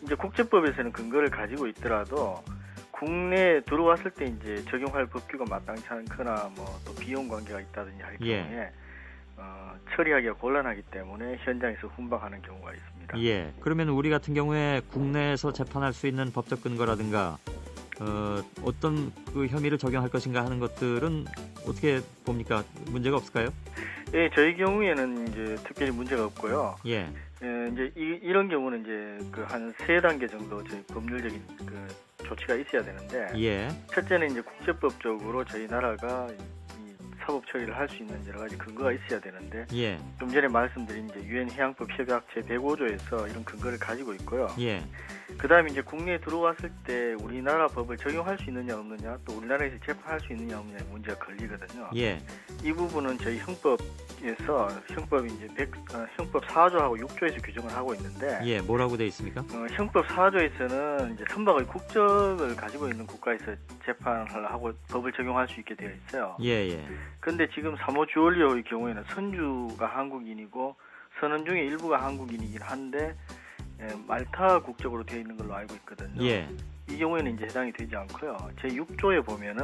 S13: 이제 국제법에서는 근거를 가지고 있더라도 국내에 들어왔을 때 이제 적용할 법규가 마땅치 않거나 뭐 또 비용 관계가 있다든지 할 경우에 처리하기가 곤란하기 때문에 현장에서 훈방하는 경우가 있습니다.
S1: 예. 그러면 우리 같은 경우에 국내에서 재판할 수 있는 법적 근거라든가 어떤 그 혐의를 적용할 것인가 하는 것들은 어떻게 봅니까? 문제가 없을까요?
S13: 예, 저희 경우에는 이제 특별히 문제가 없고요.
S1: 예.
S13: 이제 이런 경우는 이제 그 한 3단계 정도 저희 법률적인 그 조치가 있어야 되는데,
S1: 예.
S13: 첫째는 이제 국제법적으로 저희 나라가 이 사법 처리를 할 수 있는 여러 가지 근거가 있어야 되는데,
S1: 예.
S13: 좀 전에 말씀드린 이제 유엔 해양법 협약 제 105조에서 이런 근거를 가지고 있고요.
S1: 예.
S13: 그다음에 이제 국내에 들어왔을 때 우리나라 법을 적용할 수 있느냐 없느냐, 또 우리나라에서 재판할 수 있느냐 없느냐 문제가 걸리거든요.
S1: 예.
S13: 이 부분은 저희 형법에서 형법 이제 형법 4조하고 6조에서 규정을 하고 있는데,
S1: 예. 뭐라고 돼 있습니까?
S13: 형법 4조에서는 이제 선박의 국적을 가지고 있는 국가에서 재판을 하고 법을 적용할 수 있게 되어 있어요.
S1: 예.
S13: 근데 지금 3호 주얼리호의 경우에는 선주가 한국인이고 선원 중에 일부가 한국인이긴 한데 말타 국적으로 되어 있는 걸로 알고 있거든요.
S1: 예.
S13: 이 경우에는 이제 해당이 되지 않고요. 제6조에 보면은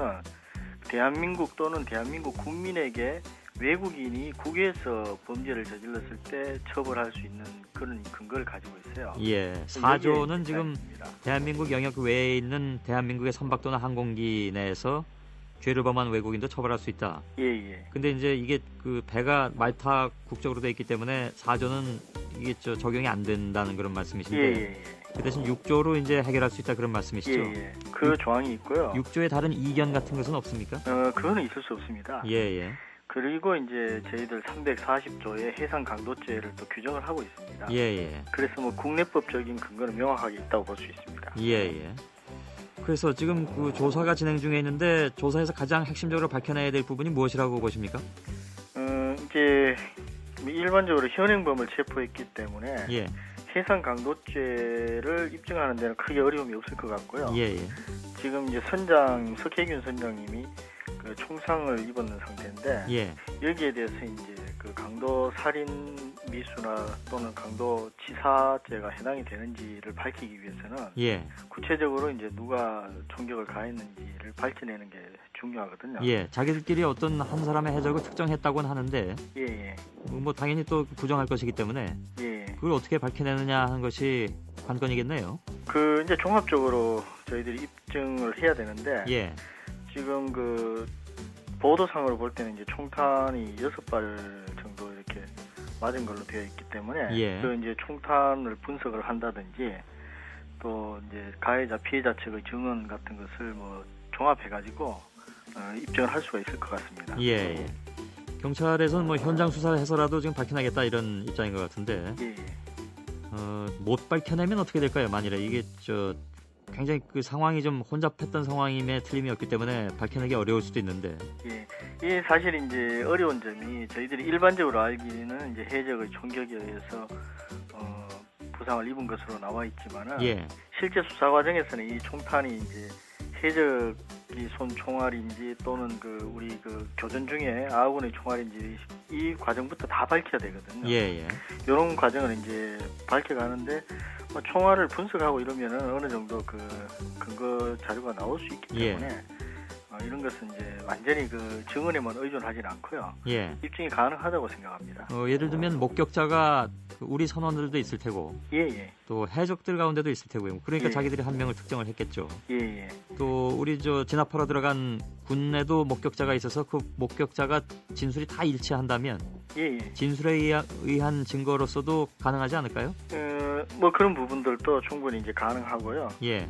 S13: 대한민국 또는 대한민국 국민에게 외국인이 국외에서 범죄를 저질렀을 때 처벌할 수 있는 그런 근거를 가지고 있어요.
S1: 예. 4조는 지금 대한민국 영역 외에 있는 대한민국의 선박 또는 항공기 내에서 죄를 범한 외국인도 처벌할 수 있다.
S13: 예.
S1: 근데 이제 이게 그 배가 말타 국적으로 돼 있기 때문에 4조는 이게 적용이 안 된다는 그런 말씀이신데.
S13: 예.
S1: 그 대신 6조로 이제 해결할 수 있다 그런 말씀이시죠?
S13: 예. 그 조항이 있고요.
S1: 6조에 다른 이견 같은 것은 없습니까?
S13: 그거는 있을 수 없습니다.
S1: 예.
S13: 그리고 이제 저희들 340조에 해상 강도죄를 또 규정을 하고 있습니다.
S1: 예.
S13: 그래서 뭐 국내법적인 근거는 명확하게 있다고 볼 수 있습니다.
S1: 예. 그래서 지금 그 조사가 진행 중에 있는데 조사에서 가장 핵심적으로 밝혀내야 될 부분이 무엇이라고 보십니까?
S13: 이제 일반적으로 현행범을 체포했기 때문에
S1: 예.
S13: 해상 강도죄를 입증하는 데는 크게 어려움이 없을 것 같고요.
S1: 예.
S13: 지금 이제 석혜균 선장님이 그 총상을 입었는 상태인데
S1: 예.
S13: 여기에 대해서 이제 그 강도 살인 미수나 또는 강도 치사죄가 해당이 되는지를 밝히기 위해서는
S1: 예.
S13: 구체적으로 이제 누가 총격을 가했는지를 밝혀내는 게 중요하거든요.
S1: 예. 자기들끼리 어떤 한 사람의 해적을 특정했다고는 하는데
S13: 예.
S1: 뭐 당연히 또 부정할 것이기 때문에
S13: 예.
S1: 그걸 어떻게 밝혀내느냐 하는 것이 관건이겠네요.
S13: 그 이제 종합적으로 저희들이 입증을 해야 되는데
S1: 예.
S13: 지금 그 보도상으로 볼 때는 이제 총탄이 6발 정도 이렇게 맞은 걸로 되어 있기 때문에
S1: 예.
S13: 그 이제 총탄을 분석을 한다든지 또 이제 가해자 피해자 측의 증언 같은 것을 뭐 종합해가지고 입증을 할 수가 있을 것 같습니다.
S1: 예. 경찰에서는 뭐 현장 수사를 해서라도 지금 밝혀내겠다 이런 입장인 것 같은데
S13: 예.
S1: 못 밝혀내면 어떻게 될까요? 만일에 이게 굉장히 그 상황이 좀 혼잡했던 상황임에 틀림이 없기 때문에 밝혀내기 어려울 수도 있는데.
S13: 예. 이게 사실 이제 어려운 점이 저희들이 일반적으로 알기는 이제 해적의 총격에 의해서 부상을 입은 것으로 나와 있지만은
S1: 예.
S13: 실제 수사 과정에서는 이 총탄이 이제 해적이 쏜 총알인지 또는 그 우리 그 교전 중에 아군의 총알인지 이 과정부터 다 밝혀야 되거든요.
S1: 예.
S13: 이런 과정을 이제 밝혀가는데 총알을 분석하고 이러면은 어느 정도 그 근거 자료가 나올 수 있기 때문에 이런 것은 이제 완전히 그 증언에만 의존하지는 않고요.
S1: 예.
S13: 입증이 가능하다고 생각합니다.
S1: 예를 들면 목격자가 우리 선원들도 있을 테고,
S13: 예.
S1: 또 해적들 가운데도 있을 테고요. 그러니까
S13: 예.
S1: 자기들이 한 명을 특정을 했겠죠.
S13: 예.
S1: 또 우리 진압하러 들어간 군내도 목격자가 있어서 그 목격자가 진술이 다 일치한다면,
S13: 예.
S1: 진술에 의한 증거로서도 가능하지 않을까요?
S13: 뭐 그런 부분들도 충분히 이제 가능하고요.
S1: 예.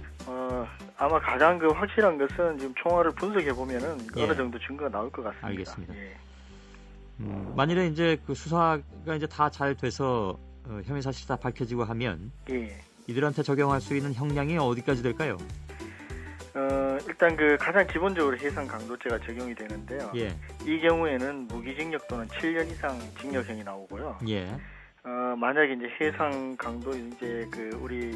S13: 아마 가장 그 확실한 것은 지금 총알을 분석해 보면은
S1: 예.
S13: 어느 정도 증거가 나올 것 같습니다.
S1: 알겠습니다.
S13: 예.
S1: 만일에 이제 그 수사가 이제 다 잘 돼서 혐의 사실이 다 밝혀지고 하면
S13: 예.
S1: 이들한테 적용할 수 있는 형량이 어디까지 될까요?
S13: 일단 그 가장 기본적으로 해상 강도죄가 적용이 되는데요.
S1: 예.
S13: 이 경우에는 무기징역 또는 7년 이상 징역형이 나오고요.
S1: 예.
S13: 만약에 이제 해상 강도 이제 그 우리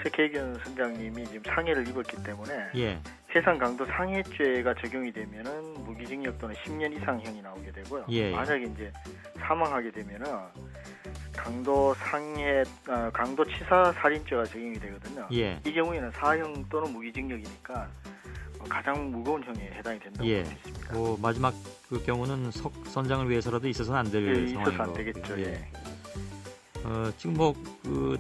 S13: 석혜균 선장님이 지금 상해를 입었기 때문에
S1: 예.
S13: 해상 강도 상해죄가 적용이 되면은 무기징역 또는 10년 이상형이 나오게 되고요.
S1: 예.
S13: 만약에 이제 사망하게 되면은 강도 상해 강도 치사 살인죄가 적용이 되거든요.
S1: 예.
S13: 이 경우에는 사형 또는 무기징역이니까 가장 무거운 형에 해당이 된다고
S1: 예.
S13: 볼 수 있습니다.
S1: 뭐 마지막 그 경우는 석 선장을 위해서라도 있어서는 안 될 상황인
S13: 있어서 안
S1: 거고요.
S13: 되겠죠. 예.
S1: 지금 뭐 그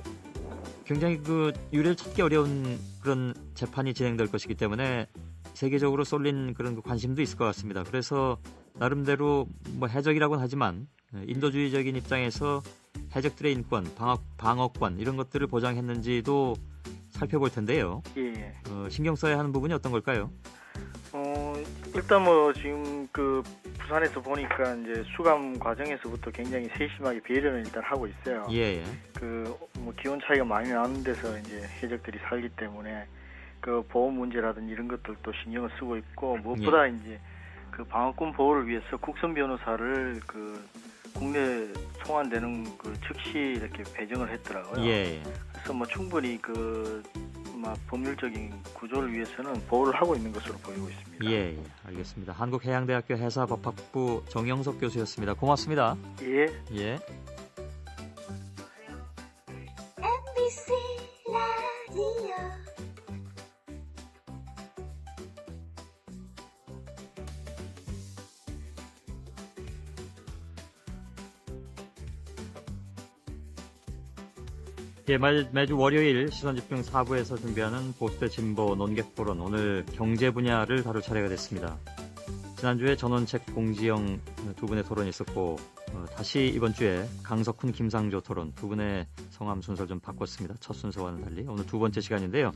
S1: 굉장히 그 유례를 찾기 어려운 그런 재판이 진행될 것이기 때문에 세계적으로 쏠린 그런 그 관심도 있을 것 같습니다. 그래서 나름대로 뭐 해적이라고는 하지만 인도주의적인 입장에서 해적들의 인권, 방어권 이런 것들을 보장했는지도 살펴볼 텐데요.
S13: 예.
S1: 신경 써야 하는 부분이 어떤 걸까요?
S13: 일단 뭐 지금 그 부산에서 보니까 이제 수감 과정에서부터 굉장히 세심하게 배려는 일단 하고 있어요.
S1: 예.
S13: 그 뭐 기온 차이가 많이 나는 데서 이제 해적들이 살기 때문에 그 보호 문제라든지 이런 것들도 신경을 쓰고 있고 무엇보다 이제 그 방어권 보호를 위해서 국선 변호사를 그 국내 송환되는 그 즉시 이렇게 배정을 했더라고요.
S1: 예.
S13: 그래서 뭐 충분히 그 아마 법률적인 구조를 위해서는 보호를 하고 있는 것으로 보이고 있습니다.
S1: 예, 알겠습니다. 한국해양대학교 해사법학부 정영석 교수였습니다. 고맙습니다.
S13: 예.
S1: 예.
S10: MBC 라디오
S1: 예, 매주 월요일 시선집중 4부에서 준비하는 보수대 진보 논객포론, 오늘 경제 분야를 다룰 차례가 됐습니다. 지난주에 전원책 공지영 두 분의 토론이 있었고, 다시 이번 주에 강석훈, 김상조 토론, 두 분의 성함 순서를 좀 바꿨습니다. 첫 순서와는 달리 오늘 두 번째 시간인데요.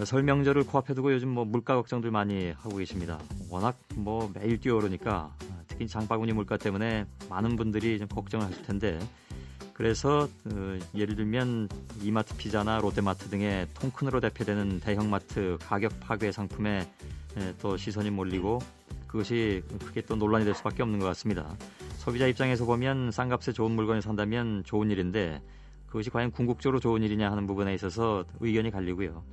S1: 설 명절을 코앞에 두고 요즘 물가 걱정들 많이 하고 계십니다. 워낙 매일 뛰어오르니까 특히 장바구니 물가 때문에 많은 분들이 좀 걱정을 하실 텐데, 그래서 예를 들면 이마트 피자나 롯데마트 등의 통큰으로 대표되는 대형마트 가격 파괴 상품에 또 시선이 몰리고, 그것이 크게 또 논란이 될 수밖에 없는 것 같습니다. 소비자 입장에서 보면 싼 값에 좋은 물건을 산다면 좋은 일인데, 그것이 과연 궁극적으로 좋은 일이냐 하는 부분에 있어서 의견이 갈리고요.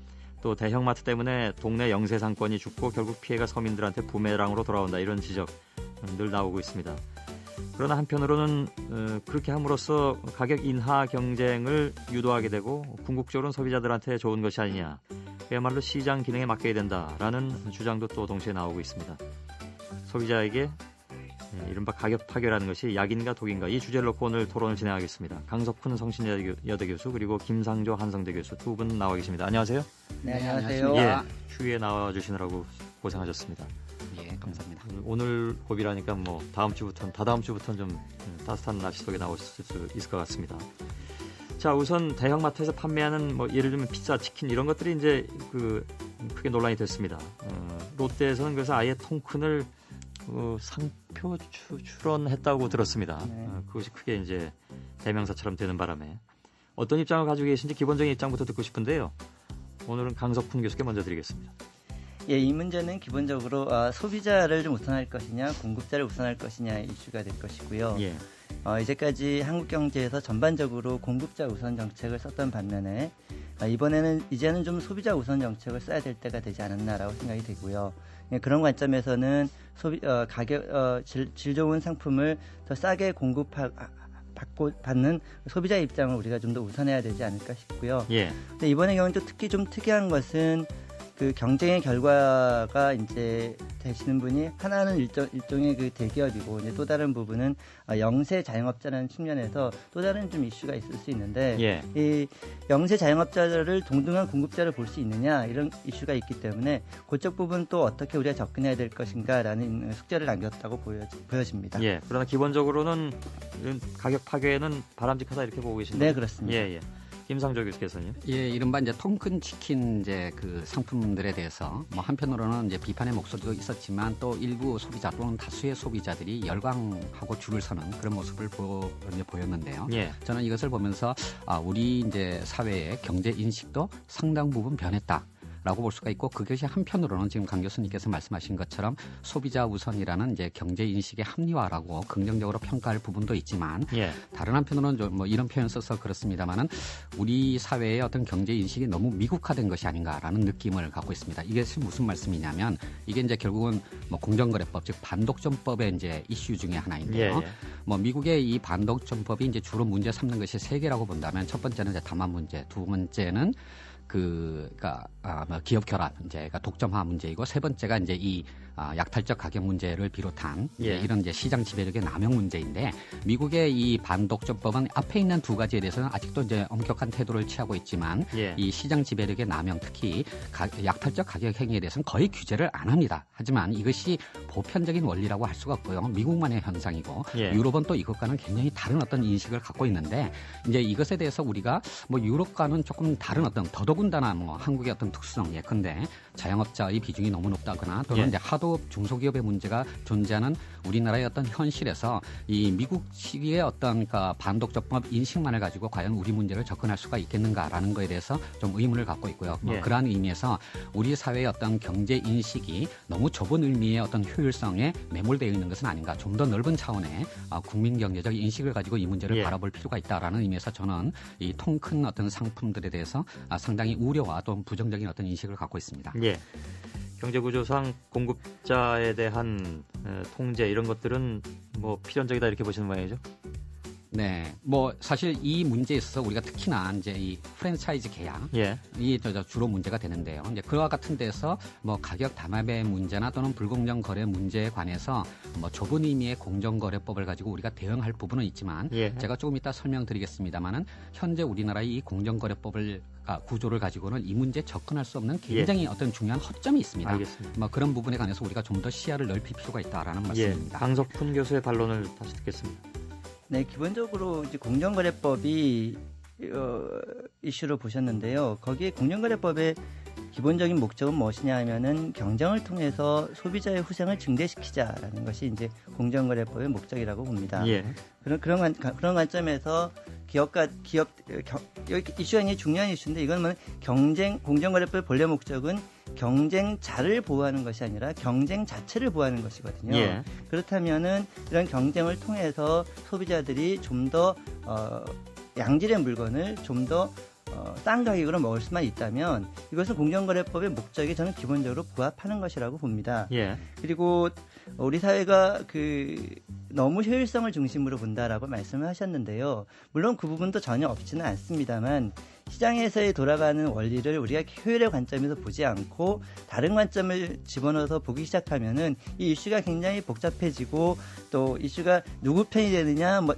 S1: 또 대형마트 때문에 동네 영세상권이 죽고 결국 피해가 서민들한테 부메랑으로 돌아온다, 이런 지적 늘 나오고 있습니다. 그러나 한편으로는 그렇게 함으로써 가격 인하 경쟁을 유도하게 되고 궁극적으로는 소비자들한테 좋은 것이 아니냐, 그야말로 시장 기능에 맡겨야 된다라는 주장도 또 동시에 나오고 있습니다. 소비자에게 이른바 가격 파괴라는 것이 약인가 독인가, 이 주제를 놓고 오늘 토론을 진행하겠습니다. 강석훈 성신여대 교수, 그리고 김상조 한성대 교수 두 분 나와 계십니다. 안녕하세요.
S8: 네, 안녕하세요.
S1: 예, 휴에 나와주시느라고 고생하셨습니다.
S14: 예, 감사합니다.
S1: 오늘 고비라니까 다다음 주부터는 좀 따뜻한 날씨 속에 나오실 수 있을 것 같습니다. 자, 우선 대형마트에서 판매하는 예를 들면 피자, 치킨 이런 것들이 이제 크게 논란이 됐습니다. 롯데에서는 그래서 아예 통큰을 상표 출원했다고 들었습니다.
S8: 네.
S1: 그것이 크게 이제 대명사처럼 되는 바람에 어떤 입장을 가지고 계신지 기본적인 입장부터 듣고 싶은데요. 오늘은 강석훈 교수께 먼저 드리겠습니다.
S15: 예, 이 문제는 기본적으로 소비자를 좀 우선할 것이냐, 공급자를 우선할 것이냐 이슈가 될 것이고요.
S1: 예.
S15: 이제까지 한국 경제에서 전반적으로 공급자 우선 정책을 썼던 반면에 이제는 좀 소비자 우선 정책을 써야 될 때가 되지 않았나라고 생각이 되고요. 예, 그런 관점에서는 질 좋은 상품을 더 싸게 받는 소비자 입장을 우리가 좀 더 우선해야 되지 않을까 싶고요.
S1: 예.
S15: 근데 이번의 경우는 또 특히 좀 특이한 것은 그 경쟁의 결과가 이제 되시는 분이 하나는 일종의 그 대기업이고, 이제 또 다른 부분은 영세 자영업자라는 측면에서 또 다른 좀 이슈가 있을 수 있는데,
S1: 예.
S15: 이 영세 자영업자를 동등한 공급자를 볼 수 있느냐, 이런 이슈가 있기 때문에 그쪽 부분 또 어떻게 우리가 접근해야 될 것인가라는 숙제를 남겼다고 보여집니다.
S1: 예. 그러나 기본적으로는 가격 파괴는 바람직하다 이렇게 보고 계신데.
S15: 네, 그렇습니다.
S1: 예. 김상조 교수께서는?
S14: 예, 이른바 이제 통큰 치킨 그 상품들에 대해서 한편으로는 이제 비판의 목소리도 있었지만, 또 일부 소비자 또는 다수의 소비자들이 열광하고 줄을 서는 그런 모습을 보였는데요.
S1: 예.
S14: 저는 이것을 보면서 우리 이제 사회의 경제 인식도 상당 부분 변했다. 라고 볼 수가 있고, 그것이 한편으로는 지금 강 교수님께서 말씀하신 것처럼 소비자 우선이라는 이제 경제 인식의 합리화라고 긍정적으로 평가할 부분도 있지만,
S1: 예.
S14: 다른 한편으로는 좀 이런 표현 써서 그렇습니다만은 우리 사회의 어떤 경제 인식이 너무 미국화된 것이 아닌가라는 느낌을 갖고 있습니다. 이게 무슨 말씀이냐면, 이게 이제 결국은 공정거래법, 즉 반독점법의 이제 이슈 중에 하나인데요.
S1: 예.
S14: 미국의 이 반독점법이 이제 주로 문제 삼는 것이 세 개라고 본다면, 첫 번째는 이제 담합 문제, 두 번째는 기업 결합 문제가 독점화 문제이고, 세 번째가 이제 이 약탈적 가격 문제를 비롯한 이런 이제 시장 지배력의 남용 문제인데, 미국의 이 반독점법은 앞에 있는 두 가지에 대해서는 아직도 이제 엄격한 태도를 취하고 있지만, 이 시장 지배력의 남용, 특히 약탈적 가격 행위에 대해서는 거의 규제를 안 합니다. 하지만 이것이 보편적인 원리라고 할 수가 없고요. 미국만의 현상이고, 유럽은 또 이것과는 굉장히 다른 어떤 인식을 갖고 있는데, 이제 이것에 대해서 우리가 유럽과는 조금 다른 어떤, 더더군다나 한국의 어떤 특수성, 예컨대 자영업자의 비중이 너무 높다거나, 또는 이제 하도 너무나도 중소기업의 문제가 존재하는 우리나라의 어떤 현실에서 이 미국식의 어떤 반독점법 인식만을 가지고 과연 우리 문제를 접근할 수가 있겠는가라는 거에 대해서 좀 의문을 갖고 있고요.
S1: 예.
S14: 그러한 의미에서 우리 사회의 어떤 경제 인식이 너무 좁은 의미의 어떤 효율성에 매몰되어 있는 것은 아닌가. 좀 더 넓은 차원의 국민 경제적 인식을 가지고 이 문제를
S1: 예.
S14: 바라볼 필요가 있다라는 의미에서 저는 이 통 큰 어떤 상품들에 대해서 상당히 우려와 또 부정적인 어떤 인식을 갖고 있습니다.
S1: 예. 경제구조상 공급자에 대한 통제 이런 것들은 뭐 필연적이다 이렇게 보시는 모양이죠?
S14: 네, 뭐 사실 이 문제에 있어서 우리가 특히나 이제 이 프랜차이즈 계약,
S1: 예.
S14: 이 주로 문제가 되는데요. 이제 그와 같은 데서 뭐 가격 담합의 문제나 또는 불공정 거래 문제에 관해서 뭐 좁은 의미의 공정거래법을 가지고 우리가 대응할 부분은 있지만
S1: 예.
S14: 제가 조금 이따 설명드리겠습니다만은 현재 우리나라의 이 공정거래법을 구조를 가지고는 이 문제에 접근할 수 없는 굉장히 어떤 중요한 허점이 있습니다.
S1: 알겠습니다.
S14: 뭐 그런 부분에 관해서 우리가 좀 더 시야를 넓힐 필요가 있다라는 말씀입니다.
S1: 예. 강석훈 교수의 반론을 다시 듣겠습니다.
S15: 네, 기본적으로 이제 공정거래법이 이슈로 보셨는데요. 거기에 공정거래법의 기본적인 목적은 무엇이냐 하면은 경쟁을 통해서 소비자의 후생을 증대시키자라는 것이 이제 공정거래법의 목적이라고 봅니다.
S1: 예.
S15: 그런 관점에서 기업 이슈가 굉장히 중요한 이슈인데 이건 공정거래법의 본래 목적은 경쟁자를 보호하는 것이 아니라 경쟁 자체를 보호하는 것이거든요.
S1: 예.
S15: 그렇다면은 이런 경쟁을 통해서 소비자들이 좀 더 양질의 물건을 좀 더 싼 가격으로 먹을 수만 있다면 이것은 공정거래법의 목적에 저는 기본적으로 부합하는 것이라고 봅니다.
S1: 예.
S15: 그리고 우리 사회가 너무 효율성을 중심으로 본다라고 말씀을 하셨는데요. 물론 그 부분도 전혀 없지는 않습니다만 시장에서의 돌아가는 원리를 우리가 효율의 관점에서 보지 않고 다른 관점을 집어넣어서 보기 시작하면은 이 이슈가 굉장히 복잡해지고 또 이슈가 누구 편이 되느냐, 뭐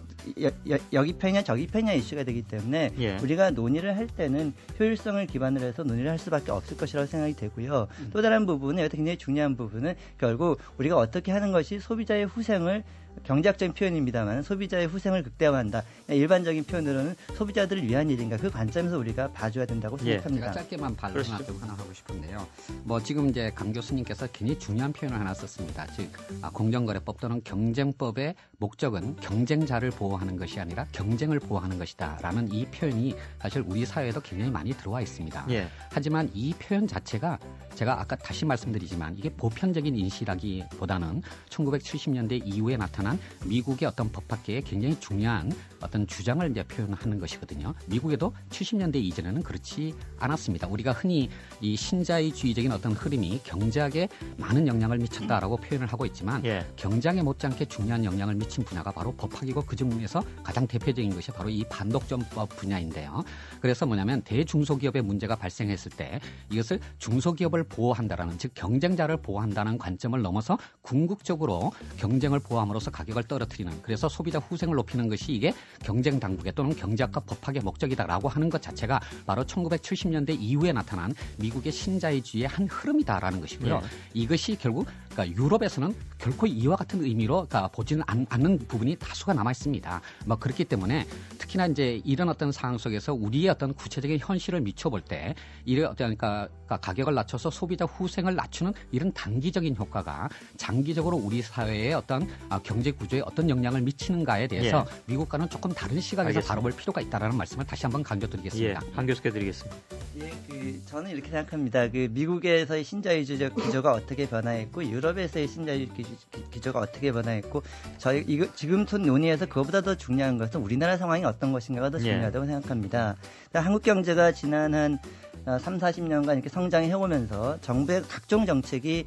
S15: 여기 편이냐 저기 편이냐 이슈가 되기 때문에
S1: 예.
S15: 우리가 논의를 할 때는 효율성을 기반으로 해서 논의를 할 수밖에 없을 것이라고 생각이 되고요. 또 다른 부분은 여기서 굉장히 중요한 부분은 결국 우리가 어떻게 하는 것이 소비자의 후생을 경제학적인 표현입니다만 소비자의 후생을 극대화한다. 일반적인 표현으로는 소비자들을 위한 일인가 그 관점에서 우리가 봐줘야 된다고 생각합니다.
S14: 제가 짧게만 반론을 하나 하고 싶은데요. 뭐 지금 이제 강 교수님께서 굉장히 중요한 표현을 하나 썼습니다. 즉 공정거래법 또는 경쟁법의 목적은 경쟁자를 보호하는 것이 아니라 경쟁을 보호하는 것이다라는 이 표현이 사실 우리 사회에도 굉장히 많이 들어와 있습니다.
S1: 예.
S14: 하지만 이 표현 자체가 제가 아까 다시 말씀드리지만 이게 보편적인 인식이라기보다는 1970년대 이후에 나타난 미국의 어떤 법학계의 굉장히 중요한 어떤 주장을 이제 표현하는 것이거든요. 미국에도 70년대 이전에는 그렇지 않았습니다. 우리가 흔히 이 신자유주의적인 어떤 흐름이 경제학에 많은 영향을 미쳤다라고 표현을 하고 있지만
S1: 예.
S14: 경제학에 못지않게 중요한 영향을 미친 분야가 바로 법학이고 그 중에서 가장 대표적인 것이 바로 이 반독점법 분야인데요. 그래서 뭐냐면 대중소기업의 문제가 발생했을 때 이것을 중소기업을 보호한다라는 즉 경쟁자를 보호한다는 관점을 넘어서 궁극적으로 경쟁을 보호함으로써 가격을 떨어뜨리는 그래서 소비자 후생을 높이는 것이 이게 경쟁 당국의 또는 경제학과 법학의 목적이다라고 하는 것 자체가 바로 1970년대 이후에 나타난 미국의 신자유주의의 한 흐름이다라는 것이고요.
S1: 예.
S14: 이것이 결국 그러니까 유럽에서는 결코 이와 같은 의미로 보지는 않는 부분이 다수가 남아 있습니다. 뭐 그렇기 때문에 특히나 이제 이런 어떤 상황 속에서 우리의 어떤 구체적인 현실을 미쳐볼 때 이런 어떤 그러니까 가격을 낮춰서 소비자 후생을 낮추는 이런 단기적인 효과가 장기적으로 우리 사회의 어떤 경제 구조에 어떤 영향을 미치는가에 대해서
S1: 예.
S14: 미국과는 조금 다른 시각에서
S1: 알겠습니다.
S14: 바라볼 필요가 있다라는 말씀을 다시 한번 강조드리겠습니다.
S1: 예. 강 교수께 드리겠습니다.
S15: 예, 저는 이렇게 생각합니다. 미국에서의 신자유주의적 기조가 어떻게 변화했고 유럽에서의 신자유주의 기조가 어떻게 변화했고 지금 논의에서 그것보다 더 중요한 것은 우리나라 상황이 어떤 것인가가 더 중요하다고 생각합니다. 한국 경제가 지난 한 3, 40년간 이렇게 성장해 오면서 정부의 각종 정책이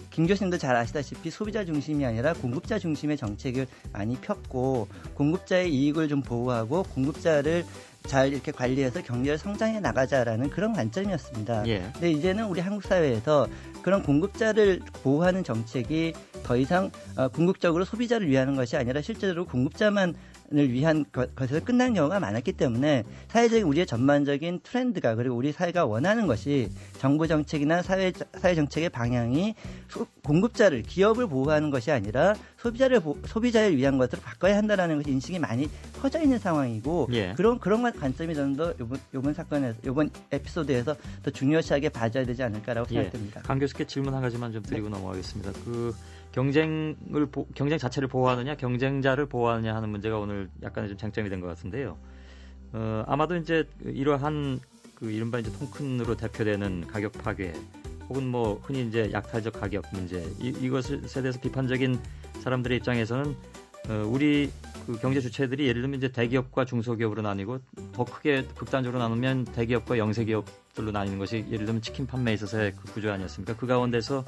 S15: 김 교수님도 잘 아시다시피 소비자 중심이 아니라 공급자 중심의 정책을 많이 폈고 공급자의 이익을 좀 보호하고 공급자를 잘 이렇게 관리해서 경제를 성장해 나가자라는 그런 관점이었습니다.
S1: 예.
S15: 근데 이제는 우리 한국 사회에서 그런 공급자를 보호하는 정책이 더 이상 궁극적으로 소비자를 위하는 것이 아니라 실제로 공급자만 위한 것에서 끝난 경우가 많았기 때문에 사회적인 우리의 전반적인 트렌드가 그리고 우리 사회가 원하는 것이 정부 정책이나 사회 정책의 방향이 공급자를 기업을 보호하는 것이 아니라 소비자를 위한 것으로 바꿔야 한다라는 것이 인식이 많이 퍼져 있는 상황이고
S1: 예.
S15: 그런 관점이 저는 더 이번 사건에서 이번 에피소드에서 더 중요시하게 봐줘야 되지 않을까라고 생각됩니다.
S1: 강 교수께 질문 한 가지만 좀 드리고 넘어가겠습니다. 경쟁 자체를 보호하느냐, 경쟁자를 보호하느냐 하는 문제가 오늘 약간의 좀 쟁점이 된 것 같은데요. 아마도 이제 이러한 이른바 이제 통큰으로 대표되는 가격 파괴, 혹은 뭐 흔히 이제 약탈적 가격 문제, 이것에 대해서 비판적인 사람들의 입장에서는 우리 경제 주체들이 예를 들면 이제 대기업과 중소기업으로 나뉘고 더 크게 극단적으로 나누면 대기업과 영세기업들로 나뉘는 것이 예를 들면 치킨 판매에 있어서의 그 구조 아니었습니까? 그 가운데서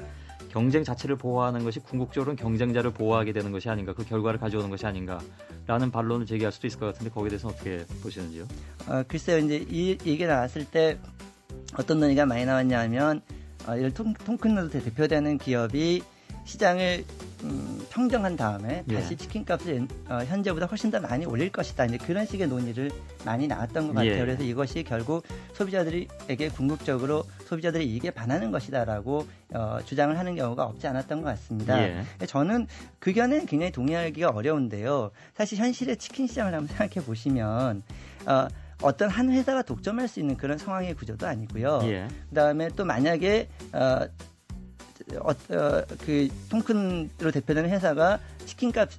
S1: 경쟁 자체를 보호하는 것이 궁극적으로는 경쟁자를 보호하게 되는 것이 아닌가, 그 결과를 가져오는 것이 아닌가라는 반론을 제기할 수도 있을 것 같은데 거기에 대해서는 어떻게 보시는지요?
S15: 글쎄요, 이제 이 얘기가 나왔을 때 어떤 논의가 많이 나왔냐면 이런 통큰으로 대표되는 기업이 시장을 평정한 다음에 다시 치킨값을 현재보다 훨씬 더 많이 올릴 것이다. 이제 그런 식의 논의를 많이 나왔던 것 같아요. 그래서 이것이 결국 소비자들에게 궁극적으로 소비자들의 이익에 반하는 것이다라고 주장을 하는 경우가 없지 않았던 것 같습니다. 저는 그 견해는 굉장히 동의하기가 어려운데요. 사실 현실의 치킨 시장을 한번 생각해 보시면 어떤 한 회사가 독점할 수 있는 그런 상황의 구조도 아니고요. 그다음에 또 만약에 그 통큰으로 대표되는 회사가 치킨값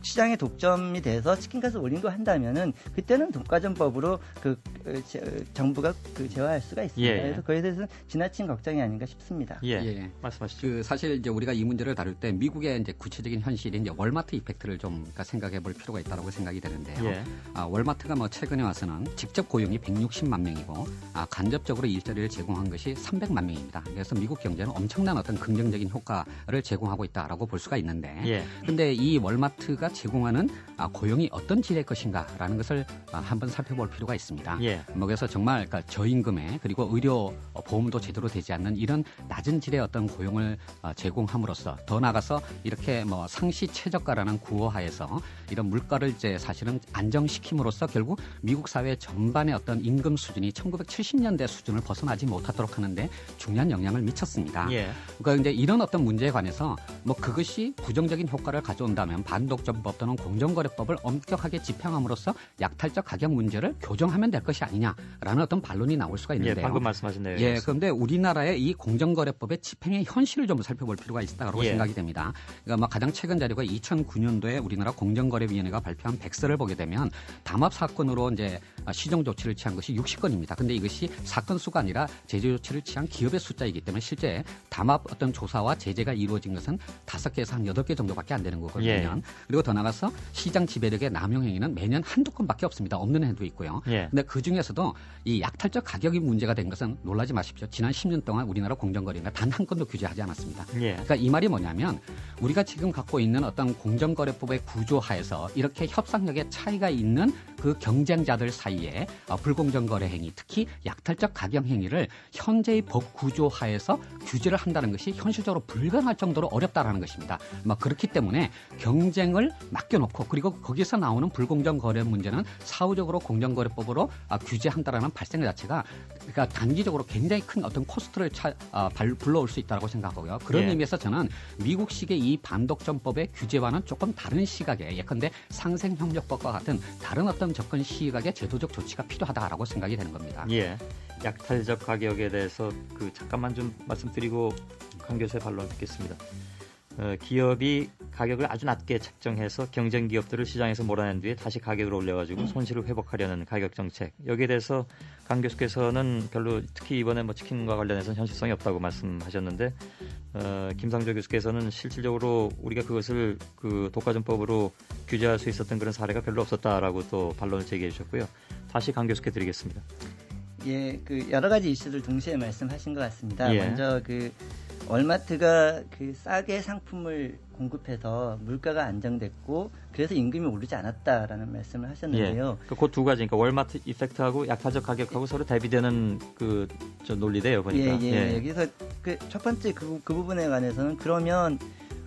S15: 시장의 독점이 돼서 치킨값을 올린 거 한다면은 그때는 독과점법으로 정부가 제어할 수가 있습니다. 그래서 그에 대해서는 지나친 걱정이 아닌가 싶습니다.
S1: 말씀하시죠.
S14: 사실 이제 우리가 이 문제를 다룰 때 미국의 이제 구체적인 현실인 이제 월마트 이펙트를 좀 생각해 볼 필요가 있다고 생각이 되는데요. 월마트가 뭐 최근에 와서는 직접 고용이 160만 명이고 간접적으로 일자리를 제공한 것이 300만 명입니다. 그래서 미국 경제는 엄청난 어떤 긍정적인 효과를 제공하고 있다라고 볼 수가 있는데, 근데 이 월마트 가 제공하는 고용이 어떤 질의 것인가라는 것을 한번 살펴볼 필요가 있습니다. 뭐 그래서 정말 그러니까 저임금에 그리고 의료 보험도 제대로 되지 않는 이런 낮은 질의 어떤 고용을 제공함으로써 더 나아가서 이렇게 뭐 상시 최저가라는 구호하에서 이런 물가를 이제 사실은 안정시킴으로써 결국 미국 사회 전반의 어떤 임금 수준이 1970년대 수준을 벗어나지 못하도록 하는데 중요한 영향을 미쳤습니다. 그러니까 이제 이런 어떤 문제에 관해서 뭐 그것이 부정적인 효과를 가져온다면 반독점법 또는 공정거래법을 엄격하게 집행함으로써 약탈적 가격 문제를 교정하면 될 것이 아니냐라는 어떤 반론이 나올 수가 있는데요.
S1: 방금 말씀하신 내용.
S14: 그런데 우리나라의 이 공정거래법의 집행의 현실을 좀 살펴볼 필요가 있다고 생각이 됩니다. 그러니까 뭐 가장 최근 자료가 2009년도에 우리나라 공정거래위원회가 발표한 백서를 보게 되면 담합 사건으로 이제 시정 조치를 취한 것이 60건입니다. 근데 이것이 사건 수가 아니라 제재 조치를 취한 기업의 숫자이기 때문에 실제 담합 어떤 조사와 제재가 이루어진 것은 5개에서 한 8개 정도밖에 안 되는 거거든요. 그리고 더 나가서 시장 지배력의 남용 행위는 매년 한두 건밖에 없습니다. 없는 해도 있고요. 근데 그 중에서도 이 약탈적 가격이 문제가 된 것은 놀라지 마십시오. 지난 10년 동안 우리나라 공정거래가 단 한 건도 규제하지 않았습니다. 그러니까 이 말이 뭐냐면 우리가 지금 갖고 있는 어떤 공정거래법의 구조하에서 이렇게 협상력의 차이가 있는 그 경쟁자들 사이에 불공정 거래 행위, 특히 약탈적 가격 행위를 현재의 법 구조하에서 규제를 한다는 것이 현실적으로 불가능할 정도로 어렵다라는 것입니다. 그렇기 때문에 경쟁을 맡겨놓고 그리고 거기서 나오는 불공정 거래 문제는 사후적으로 공정거래법으로 규제한다라는 발생 자체가 그러니까 단기적으로 굉장히 큰 어떤 코스트를 불러올 수 있다고 생각하고요. 그런 의미에서 저는 미국식의 이 반독점법의 규제와는 조금 다른 시각에 예컨대 상생협력법과 같은 다른 어떤 접근 시각의 제도적 조치가 필요하다라고 생각이 되는 겁니다.
S1: 약탈적 가격에 대해서 잠깐만 좀 말씀드리고 강 교수의 반론 듣겠습니다. 기업이 가격을 아주 낮게 책정해서 경쟁 기업들을 시장에서 몰아낸 뒤에 다시 가격을 올려가지고 손실을 회복하려는 가격 정책, 여기에 대해서 강 교수께서는 별로 특히 이번에 뭐 치킨과 관련해서는 현실성이 없다고 말씀하셨는데 김상조 교수께서는 실질적으로 우리가 그것을 독과점법으로 규제할 수 있었던 그런 사례가 별로 없었다라고 또 반론을 제기해 주셨고요. 다시 강 교수께 드리겠습니다.
S15: 여러 가지 이슈를 동시에 말씀하신 것 같습니다. 먼저 월마트가 싸게 상품을 공급해서 물가가 안정됐고 그래서 임금이 오르지 않았다라는 말씀을 하셨는데요.
S1: 그 두 가지, 그러니까 월마트 이펙트하고 약탈적 가격하고 서로 대비되는 논리대요, 보니까.
S15: 그래서 첫 번째 그 부분에 관해서는 그러면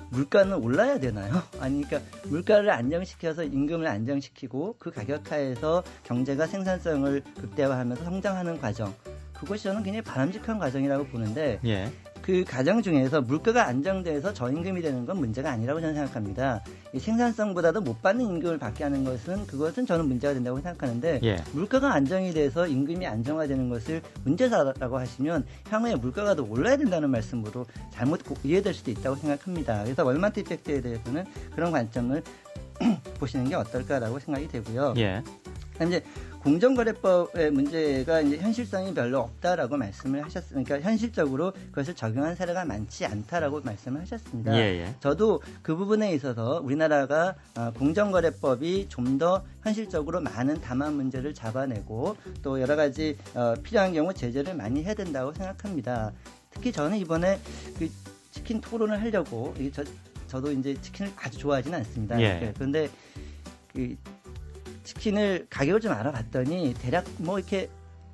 S15: 물가는 올라야 되나요? 아니, 그러니까 물가를 안정시켜서 임금을 안정시키고 그 가격 하에서 경제가 생산성을 극대화하면서 성장하는 과정, 그것이 저는 굉장히 바람직한 과정이라고 보는데
S1: 예.
S15: 그 과정 중에서 물가가 안정돼서 저임금이 되는 건 문제가 아니라고 저는 생각합니다. 이 생산성보다도 못 받는 임금을 받게 하는 그것은 저는 문제가 된다고 생각하는데
S1: 예.
S15: 물가가 안정이 돼서 임금이 안정화되는 것을 문제다라고 하시면 향후에 물가가 더 올라야 된다는 말씀으로 잘못 이해될 수도 있다고 생각합니다. 그래서 월마트 이펙트에 대해서는 그런 관점을 보시는 게 어떨까라고 생각이 되고요.
S1: 예.
S15: 이제 공정거래법의 문제가 이제 현실성이 별로 없다라고 말씀을 하셨으니까 그러니까 현실적으로 그것을 적용한 사례가 많지 않다라고 말씀을 하셨습니다.
S1: 예.
S15: 저도 그 부분에 있어서 우리나라가 공정거래법이 좀 더 현실적으로 많은 담화 문제를 잡아내고 또 여러 가지 필요한 경우 제재를 많이 해야 된다고 생각합니다. 특히 저는 이번에 그 치킨 토론을 하려고 저도 이제 치킨을 아주 좋아하지는 않습니다.
S1: 예.
S15: 네, 그런데 그 치킨을 가격을 좀 알아봤더니 대략 뭐 이렇게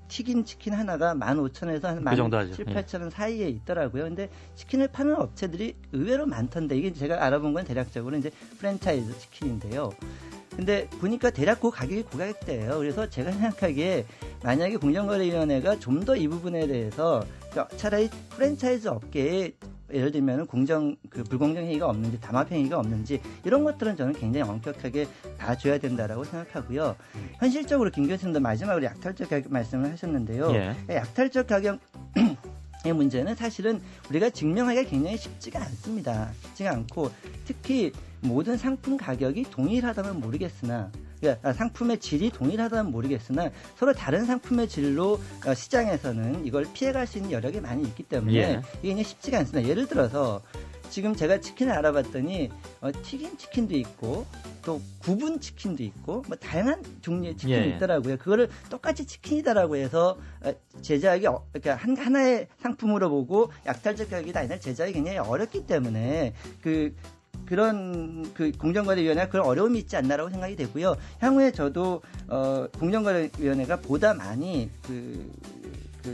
S15: 튀긴 치킨 하나가 15,000원에서 한
S1: 그 정도 하죠.
S15: 17,000-18,000원 사이에 있더라고요. 근데 치킨을 파는 업체들이 의외로 많던데 이게 제가 알아본 건 대략적으로 이제 프랜차이즈 치킨인데요. 근데 보니까 대략 그 가격이 그 가격대예요. 그래서 제가 생각하기에 만약에 공정거래위원회가 좀 더 이 부분에 대해서 차라리 프랜차이즈 업계에 예를 들면 불공정 행위가 없는지 담합 행위가 없는지 이런 것들은 저는 굉장히 엄격하게 봐줘야 된다라고 생각하고요. 현실적으로 김 교수님도 마지막으로 약탈적 가격 말씀을 하셨는데요.
S1: 예.
S15: 약탈적 가격 의 문제는 사실은 우리가 증명하기가 굉장히 쉽지가 않습니다. 쉽지가 않고 특히 모든 상품 가격이 동일하다면 모르겠으나 그러니까 상품의 질이 동일하다면 모르겠으나 서로 다른 상품의 질로 시장에서는 이걸 피해갈 수 있는 여력이 많이 있기 때문에
S1: 예.
S15: 이게 그냥 쉽지가 않습니다. 예를 들어서 지금 제가 치킨을 알아봤더니 튀긴 치킨도 있고 또 구분 치킨도 있고 뭐 다양한 종류의 치킨이
S1: 예.
S15: 있더라고요. 그거를 똑같이 치킨이다라고 해서 제작이 그러니까 하나의 상품으로 보고 약탈적 가격이다 아니라 제작이 굉장히 어렵기 때문에 그런 공정거래위원회가 그런 어려움이 있지 않나라고 생각이 되고요. 향후에 저도 공정거래위원회가 보다 많이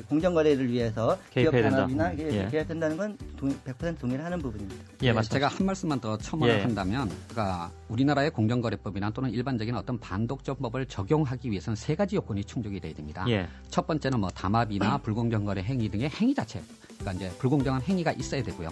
S15: 공정거래를 위해서 기업
S1: 개입해야
S15: 단합이나
S1: 된다. 예.
S15: 개입해야 된다는 건 100% 동의를 하는 부분입니다.
S1: 예, 맞습니다.
S14: 제가 한 말씀만 더 첨언을
S1: 예.
S14: 한다면, 그러니까 우리나라의 공정거래법이나 또는 일반적인 어떤 반독점법을 적용하기 위해서는 세 가지 요건이 충족이 돼야 됩니다.
S1: 예.
S14: 첫 번째는 뭐 담합이나 불공정거래 행위 등의 행위 자체, 그러니까 이제 불공정한 행위가 있어야 되고요.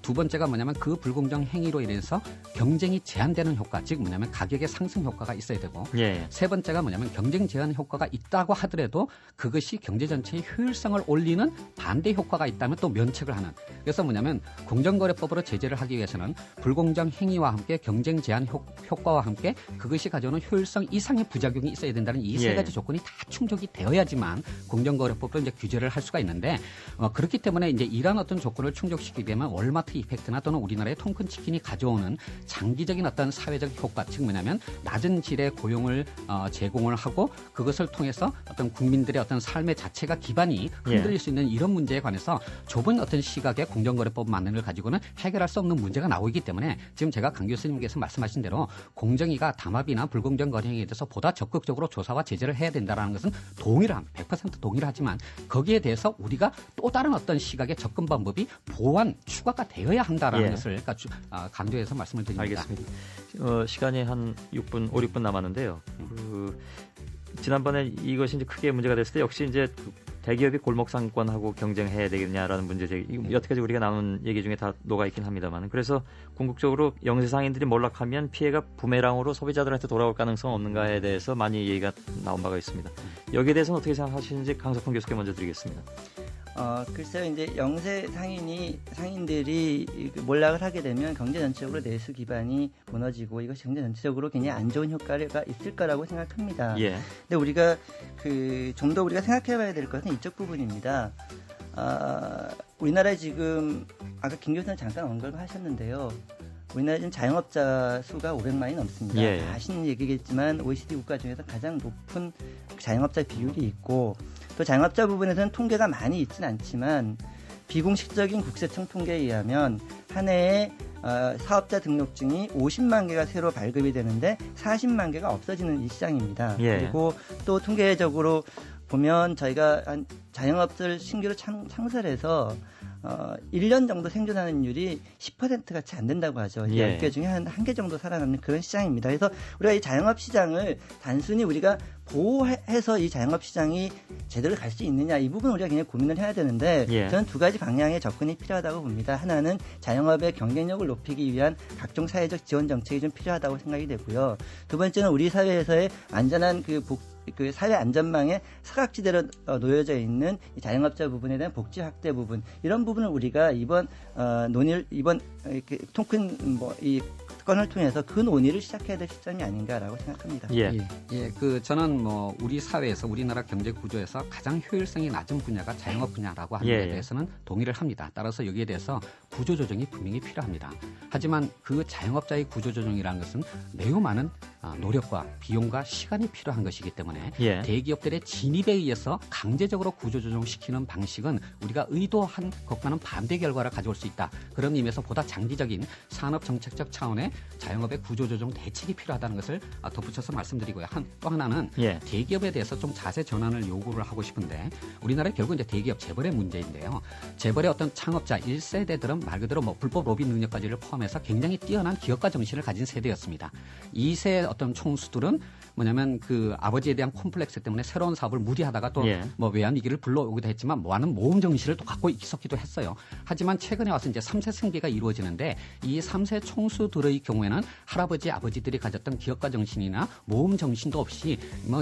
S14: 두 번째가 뭐냐면 그 불공정 행위로 인해서 경쟁이 제한되는 효과, 즉 뭐냐면 가격의 상승 효과가 있어야 되고,
S1: 예.
S14: 세 번째가 뭐냐면 경쟁 제한 효과가 있다고 하더라도 그것이 경제 전체의 효율성을 올리는 반대 효과가 있다면 또 면책을 하는. 그래서 뭐냐면 공정거래법으로 제재를 하기 위해서는 불공정 행위와 함께 경쟁 제한 효과와 함께 그것이 가져오는 효율성 이상의 부작용이 있어야 된다는 이 세
S1: 예.
S14: 가지 조건이 다 충족이 되어야지만 공정거래법으로 이제 규제를 할 수가 있는데, 그렇기 때문에 이제 이러한 어떤 조건을 충족시키게 되면 월마트 이펙트나 또는 우리나라의 통큰 치킨이 가져오는 장기적인 어떤 사회적 효과, 즉 뭐냐면 낮은 질의 고용을 제공을 하고 그것을 통해서 어떤 국민들의 어떤 삶의 자체가 기반이 흔들릴 수 있는 이런 문제에 관해서 좁은 어떤 시각의 공정거래법만을 가지고는 해결할 수 없는 문제가 나오기 때문에 지금 제가 강 교수님께서 말씀하신 대로 공정위가 담합이나 불공정 거래 행위에 대해서 보다 적극적으로 조사와 제재를 해야 된다는 것은 100% 동의를 하지만 거기에 대해서 우리가 또 다른 어떤 시각의 접근 방법이 보완, 추가가 되어야 한다라는
S1: 예.
S14: 것을 강조해서 말씀을 드립니다.
S1: 알겠습니다. 시간이 한 6분 남았는데요. 지난번에 이것이 이제 크게 문제가 됐을 때 역시 이제 대기업이 골목 상권하고 경쟁해야 되겠냐라는 문제 제기. 여태까지 우리가 나눈 얘기 중에 다 녹아 있긴 합니다만. 그래서 궁극적으로 영세 상인들이 몰락하면 피해가 부메랑으로 소비자들한테 돌아올 가능성 없는가에 대해서 많이 얘기가 나온 바가 있습니다. 여기에 대해서는 어떻게 생각하시는지 강석훈 교수께 먼저 드리겠습니다.
S15: 글쎄요, 이제 영세 상인들이 몰락을 하게 되면 경제 전체적으로 내수 기반이 무너지고 이것이 경제 전체적으로 굉장히 안 좋은 효과가 있을 거라고 생각합니다.
S1: 예.
S15: 근데 우리가 좀 더 우리가 생각해봐야 될 것은 이쪽 부분입니다. 우리나라에 지금 아까 김 교수님 잠깐 언급을 하셨는데요. 우리나라 지금 자영업자 수가 500만이 넘습니다.
S1: 예.
S15: 다 아시는 얘기겠지만 OECD 국가 중에서 가장 높은 자영업자 비율이 있고 또 자영업자 부분에서는 통계가 많이 있지는 않지만 비공식적인 국세청 통계에 의하면 한 해에 사업자 등록증이 50만 개가 새로 발급이 되는데 40만 개가 없어지는 이 시장입니다.
S1: 예.
S15: 그리고 또 통계적으로 보면 저희가 한 자영업들 신규로 창설해서 1년 정도 생존하는 율이 10% 같이 안 된다고 하죠.
S1: 예.
S15: 10개 중에 한 개 정도 살아남는 그런 시장입니다. 그래서 우리가 이 자영업 시장을 단순히 우리가 보호해서 이 자영업 시장이 제대로 갈 수 있느냐 이 부분 우리가 굉장히 고민을 해야 되는데
S1: 예.
S15: 저는 두 가지 방향의 접근이 필요하다고 봅니다. 하나는 자영업의 경쟁력을 높이기 위한 각종 사회적 지원 정책이 좀 필요하다고 생각이 되고요. 두 번째는 우리 사회에서의 안전한 그 사회 안전망에 사각지대로 놓여져 있는 이 자영업자 부분에 대한 복지 확대 부분 이런 부분을 우리가 이번 이렇게 통큰 이 건을 통해서 그 논의를 시작해야 될 시점이 아닌가라고 생각합니다.
S14: 저는 우리 사회에서 우리나라 경제 구조에서 가장 효율성이 낮은 분야가 자영업 분야라고 하는 데 대해서는 동의를 합니다. 따라서 여기에 대해서 구조 조정이 분명히 필요합니다. 하지만 그 자영업자의 구조 조정이라는 것은 매우 많은 노력과 비용과 시간이 필요한 것이기 때문에 대기업들의 진입에 의해서 강제적으로 구조 조정시키는 방식은 우리가 의도한 것과는 반대 결과를 가져올 수 있다. 그런 의미에서 보다 장기적인 산업 정책적 차원의 자영업의 구조조정 대책이 필요하다는 것을 덧붙여서 말씀드리고요. 또 하나는 대기업에 대해서 좀 자세 전환을 요구를 하고 싶은데 우리나라의 결국 이제 대기업 재벌의 문제인데요. 재벌의 어떤 창업자 1세대들은 말 그대로 불법 로비 능력까지를 포함해서 굉장히 뛰어난 기업가 정신을 가진 세대였습니다. 2세 어떤 총수들은 뭐냐면 그 아버지에 대한 콤플렉스 때문에 새로운 사업을 무리하다가 또 외환 위기를 불러오기도 했지만 많은 모험 정신을 또 갖고 있었기도 했어요. 하지만 최근에 와서 이제 3세 승계가 이루어지는데 이 3세 총수들의 경우에는 할아버지, 아버지들이 가졌던 기업가 정신이나 모험 정신도 없이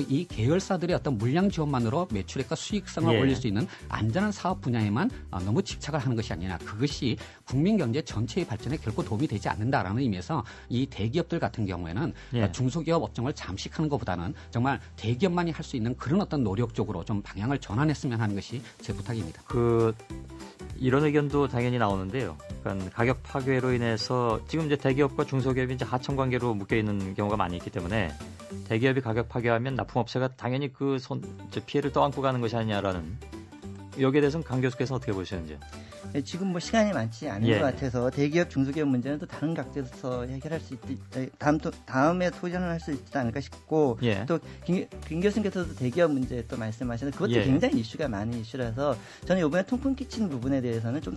S14: 이 계열사들의 어떤 물량 지원만으로 매출액과 수익성을 올릴 수 있는 안전한 사업 분야에만 너무 집착을 하는 것이 아니라 그것이 국민 경제 전체의 발전에 결코 도움이 되지 않는다라는 의미에서 이 대기업들 같은 경우에는 중소기업 업종을 잠식하는 것보다는 정말 대기업만이 할 수 있는 그런 어떤 노력 쪽으로 좀 방향을 전환했으면 하는 것이 제 부탁입니다.
S1: 이런 의견도 당연히 나오는데요. 그러니까 가격 파괴로 인해서 지금 이제 대기업과 중소기업이 이제 하청 관계로 묶여 있는 경우가 많이 있기 때문에 대기업이 가격 파괴하면 납품업체가 당연히 그 피해를 떠안고 가는 것이 아니냐라는 여기에 대해서는 강 교수께서 어떻게 보시는지요?
S15: 지금 시간이 많지 않은 것 같아서 대기업, 중소기업 문제는 또 다른 각도에서 해결할 수 다음에 토론을 할 수 있지 않을까 싶고 또 김 교수님께서도 대기업 문제 또 말씀하시는데 그것도 굉장히 이슈가 많은 이슈라서 저는 이번에 통큰 끼친 부분에 대해서는 좀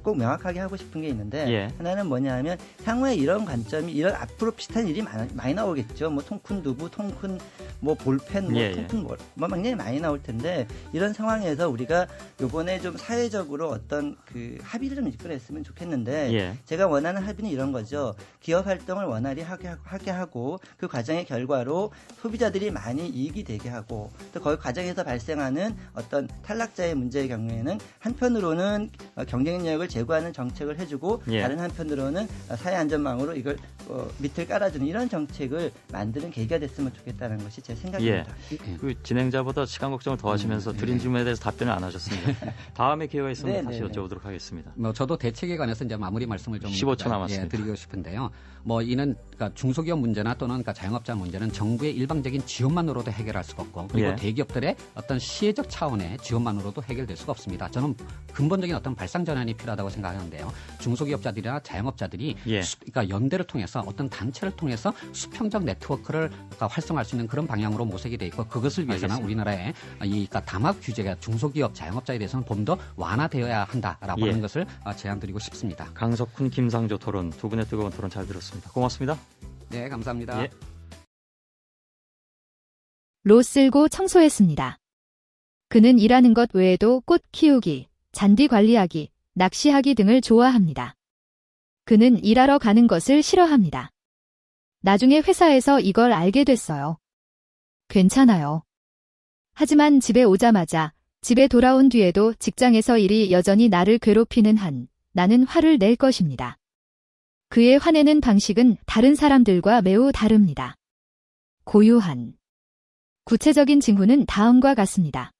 S15: 꼭 명확하게 하고 싶은 게 있는데 하나는 뭐냐면 향후에 이런 관점이 이런 앞으로 비슷한 일이 많이 나오겠죠. 통큰 두부, 통큰 볼펜, 통큰 굉장히 많이 나올 텐데 이런 상황에서 우리가 이번에 좀 사회적으로 어떤 그 합의를 좀 이끌어냈으면 좋겠는데 제가 원하는 합의는 이런 거죠. 기업 활동을 원활히 하게 하고 그 과정의 결과로 소비자들이 많이 이익이 되게 하고 또 그 과정에서 발생하는 어떤 탈락자의 문제의 경우에는 한편으로는 경쟁력을 제고하는 정책을 해주고 다른 한편으로는 사회 안전망으로 이걸 밑을 깔아주는 이런 정책을 만드는 계기가 됐으면 좋겠다는 것이 제 생각입니다.
S1: 그 진행자보다 시간 걱정을 더 하시면서 드린 질문에 대해서 답변을 안 하셨습니다. 다음에 기회가 있으면 다시 여쭤보도록 하겠습니다.
S14: 저도 대책에 관해서 이제 마무리 말씀을 좀
S1: 15초 남았습니다.
S14: 드리고 싶은데요. 이는 그러니까 중소기업 문제나 또는 그러니까 자영업자 문제는 정부의 일방적인 지원만으로도 해결할 수가 없고 그리고 대기업들의 어떤 시혜적 차원의 지원만으로도 해결될 수가 없습니다. 저는 근본적인 어떤 발상 전환이 필요하다고 생각하는데요. 중소기업자들이나 자영업자들이 그러니까 연대를 통해서 어떤 단체를 통해서 수평적 네트워크를 그러니까 활성화할 수 있는 그런 방향으로 모색이 돼 있고 그것을 위해서는 우리나라의 그러니까 담합 규제가 중소기업 자영업자에 대해서는 좀 더 완화되어야 한다라고 하는 것을 제안드리고 싶습니다.
S1: 강석훈, 김상조 토론 두 분의 뜨거운 토론 잘 들었습니다. 고맙습니다.
S14: 네, 감사합니다.
S16: 로 쓸고 청소했습니다. 그는 일하는 것 외에도 꽃 키우기, 잔디 관리하기, 낚시하기 등을 좋아합니다. 그는 일하러 가는 것을 싫어합니다. 나중에 회사에서 이걸 알게 됐어요. 괜찮아요. 하지만 집에 오자마자 집에 돌아온 뒤에도 직장에서 일이 여전히 나를 괴롭히는 한 나는 화를 낼 것입니다. 그의 화내는 방식은 다른 사람들과 매우 다릅니다. 고유한. 구체적인 징후는 다음과 같습니다.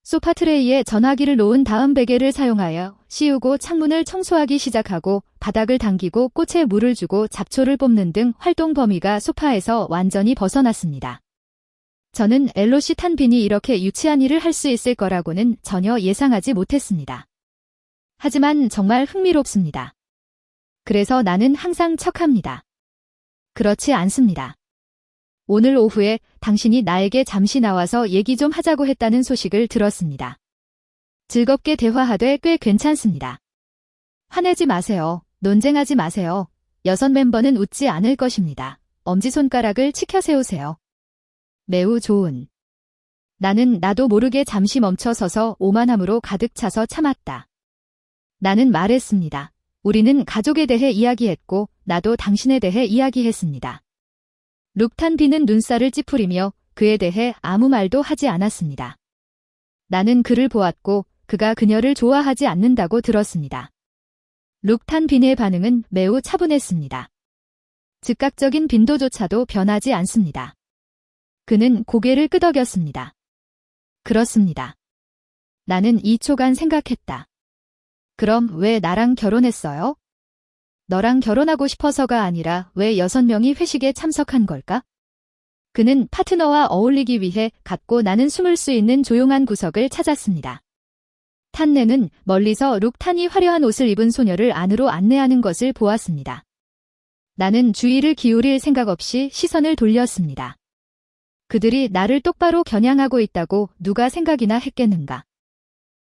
S16: 소파 트레이에 전화기를 놓은 다음 베개를 사용하여 씌우고 창문을 청소하기 시작하고 바닥을 당기고 꽃에 물을 주고 잡초를 뽑는 등 활동 범위가 소파에서 완전히 벗어났습니다. 저는 엘로시 탄빈이 이렇게 유치한 일을 할 수 있을 거라고는 전혀 예상하지 못했습니다. 하지만 정말 흥미롭습니다. 그래서 나는 항상 척합니다. 그렇지 않습니다. 오늘 오후에 당신이 나에게 잠시 나와서 얘기 좀 하자고 했다는 소식을 들었습니다. 즐겁게 대화하되 꽤 괜찮습니다. 화내지 마세요. 논쟁하지 마세요. 여섯 멤버는 웃지 않을 것입니다. 엄지손가락을 치켜 세우세요. 매우 좋은. 나는 나도 모르게 잠시 멈춰 서서 오만함으로 가득 차서 참았다. 나는 말했습니다. 우리는 가족에 대해 이야기했고 나도 당신에 대해 이야기했습니다. 룩탄비는 눈살을 찌푸리며 그에 대해 아무 말도 하지 않았습니다. 나는 그를 보았고 그가 그녀를 좋아하지 않는다고 들었습니다. 룩탄빈의 반응은 매우 차분했습니다. 즉각적인 빈도조차도 변하지 않습니다. 그는 고개를 끄덕였습니다. 그렇습니다. 나는 2초간 생각했다. 그럼 왜 나랑 결혼했어요? 너랑 결혼하고 싶어서가 아니라 왜 6명이 회식에 참석한 걸까? 그는 파트너와 어울리기 위해 갖고 나는 숨을 수 있는 조용한 구석을 찾았습니다. 탄네는 멀리서 룩탄이 화려한 옷을 입은 소녀를 안으로 안내하는 것을 보았습니다. 나는 주의를 기울일 생각 없이 시선을 돌렸습니다. 그들이 나를 똑바로 겨냥하고 있다고 누가 생각이나 했겠는가.